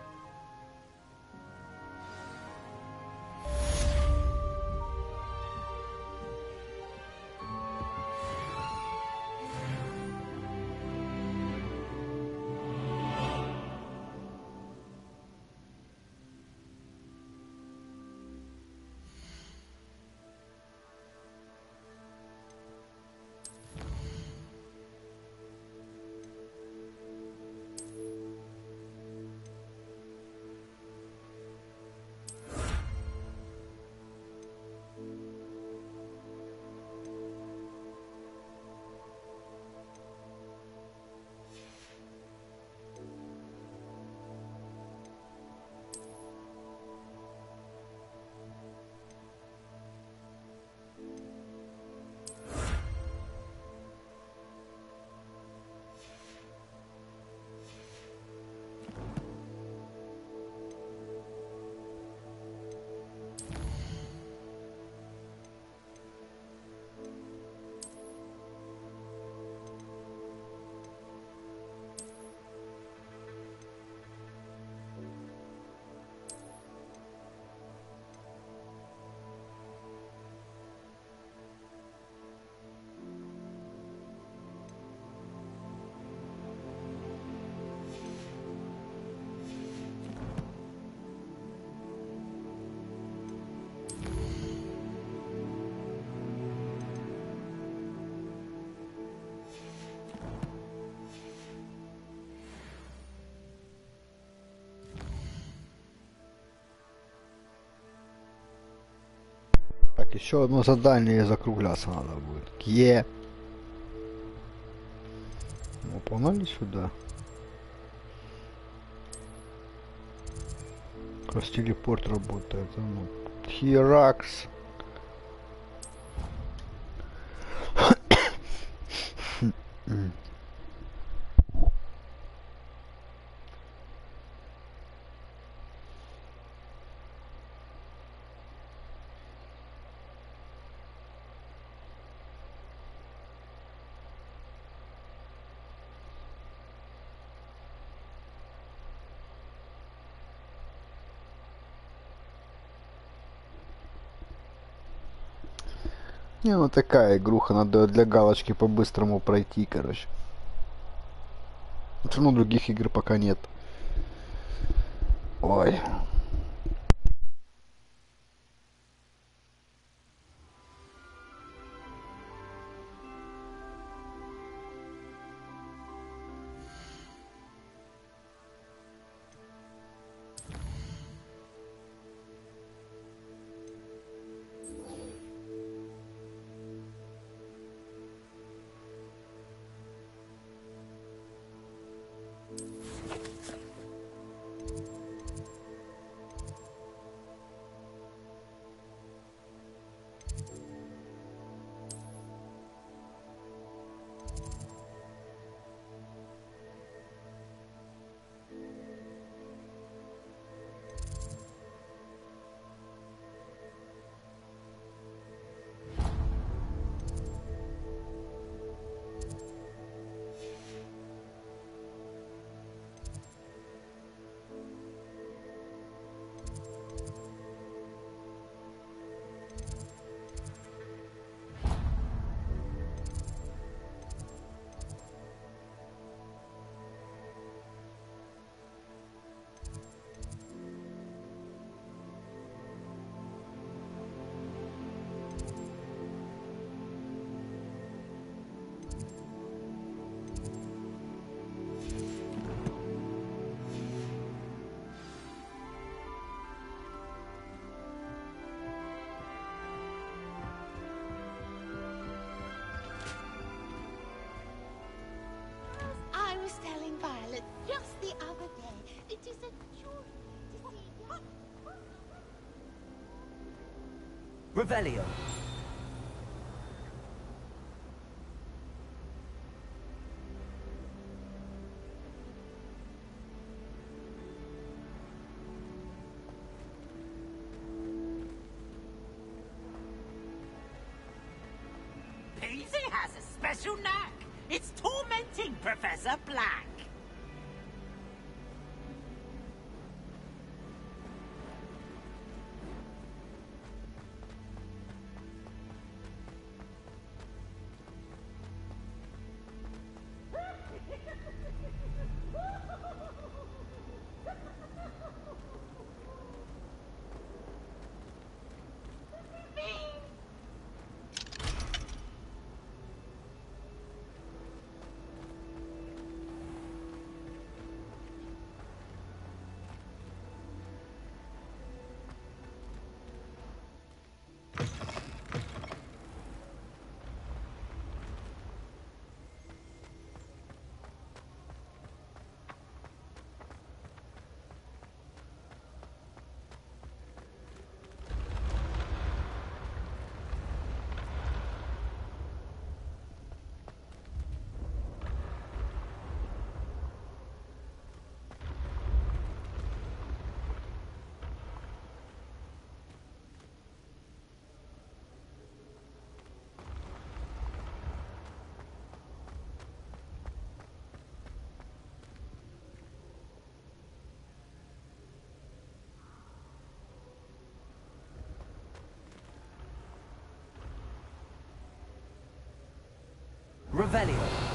Так, еще одно задание и закругляться надо будет. Ну, погнали сюда. Как раз телепорт работает. Ну, Хиракс. Не, ну такая игруха, надо для галочки по-быстрому пройти, короче. Все равно других игр пока нет. Ой. I was telling Violet just the other day. It is a joy to see you. Revelio. Paisley has a special knack. It's tormenting Professor Black. Revelio.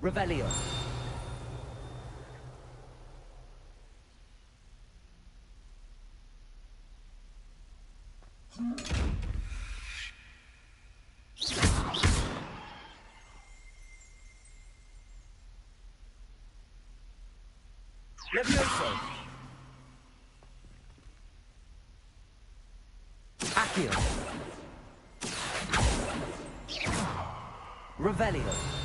Revelio. Levioso. Accio. Revelio.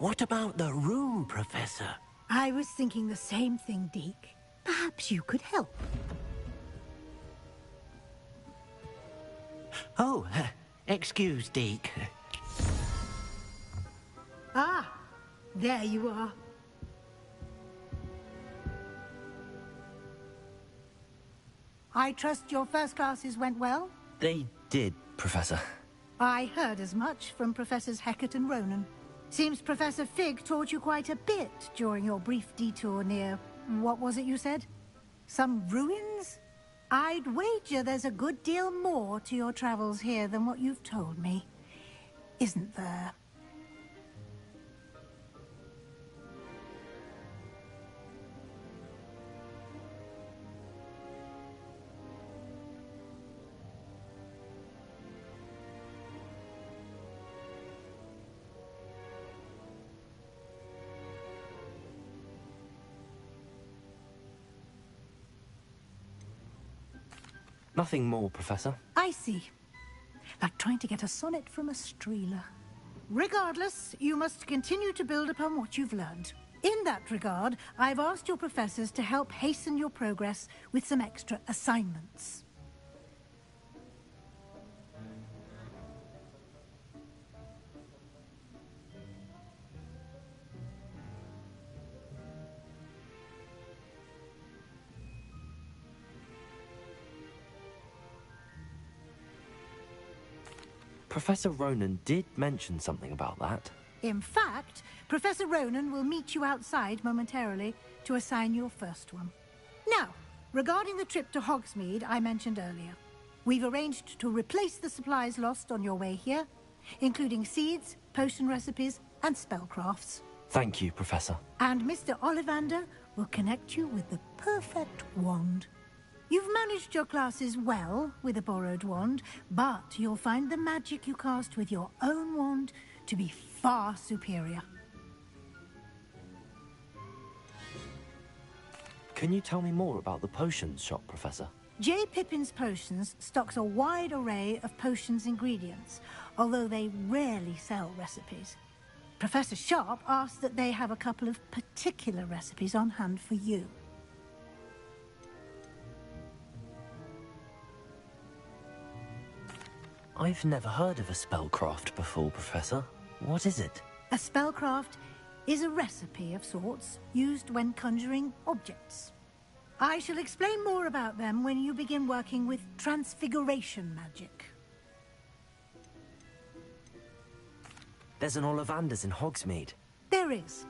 What about the room, Professor? I was thinking the same thing, Deke. Perhaps you could help. Oh, excuse, Deke. Ah, there you are. I trust your first classes went well? They did, Professor. I heard as much from Professors Hecat and Ronan. Seems Professor Fig taught you quite a bit during your brief detour near... what was it you said? Some ruins? I'd wager there's a good deal more to your travels here than what you've told me. Isn't there? Nothing more, Professor. I see. Like trying to get a sonnet from a streeler. Regardless, you must continue to build upon what you've learned. In that regard, I've asked your professors to help hasten your progress with some extra assignments. Professor Ronan did mention something about that. In fact, Professor Ronan will meet you outside momentarily to assign your first one. Now, regarding the trip to Hogsmeade I mentioned earlier, we've arranged to replace the supplies lost on your way here, including seeds, potion recipes, and spellcrafts. Thank you, Professor. And Mr. Ollivander will connect you with the perfect wand. You've managed your classes well with a borrowed wand, but you'll find the magic you cast with your own wand to be far superior. Can you tell me more about the potions shop, Professor? J. Pippin's Potions stocks a wide array of potions ingredients, although they rarely sell recipes. Professor Sharp asked that they have a couple of particular recipes on hand for you. I've never heard of a spellcraft before, Professor. What is it? A spellcraft is a recipe of sorts used when conjuring objects. I shall explain more about them when you begin working with transfiguration magic. There's an Ollivander's in Hogsmeade. There is.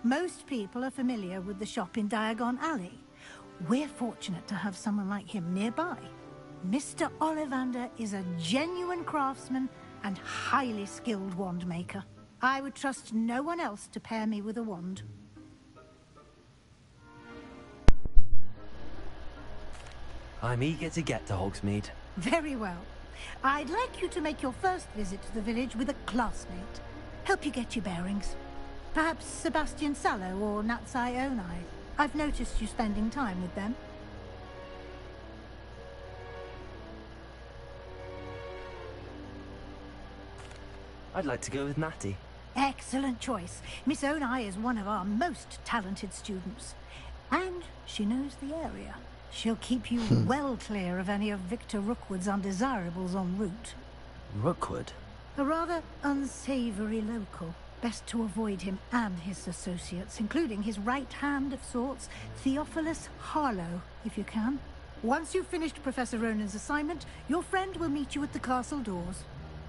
Most people are familiar with the shop in Diagon Alley. We're fortunate to have someone like him nearby. Mr. Ollivander is a genuine craftsman and highly skilled wand maker. I would trust no one else to pair me with a wand. I'm eager to get to Hogsmeade. Very well. I'd like you to make your first visit to the village with a classmate. Help you get your bearings. Perhaps Sebastian Sallow or Natsai Onai. I've noticed you spending time with them. I'd like to go with Natty. Excellent choice. Miss Onai is one of our most talented students. And she knows the area. She'll keep you well clear of any of Victor Rookwood's undesirables en route. Rookwood? A rather unsavory local. Best to avoid him and his associates, including his right hand of sorts, Theophilus Harlow, if you can. Once you've finished Professor Ronan's assignment, your friend will meet you at the castle doors.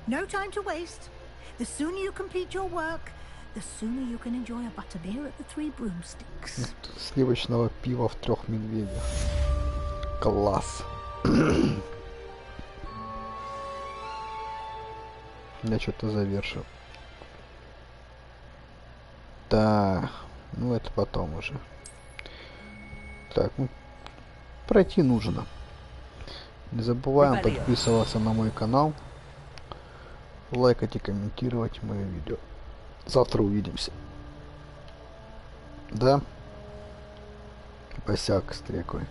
No time to waste. The sooner you complete your work, the sooner you can enjoy a butterbeer at the Three Broomsticks. Сливочного пива в 3 медведях. Класс. Я что-то завершил. Да, ну это потом уже. Так, ну пройти нужно. Не забываем подписываться на мой канал, лайкать и комментировать мои видео. Завтра увидимся. Да? Босяк стрекой.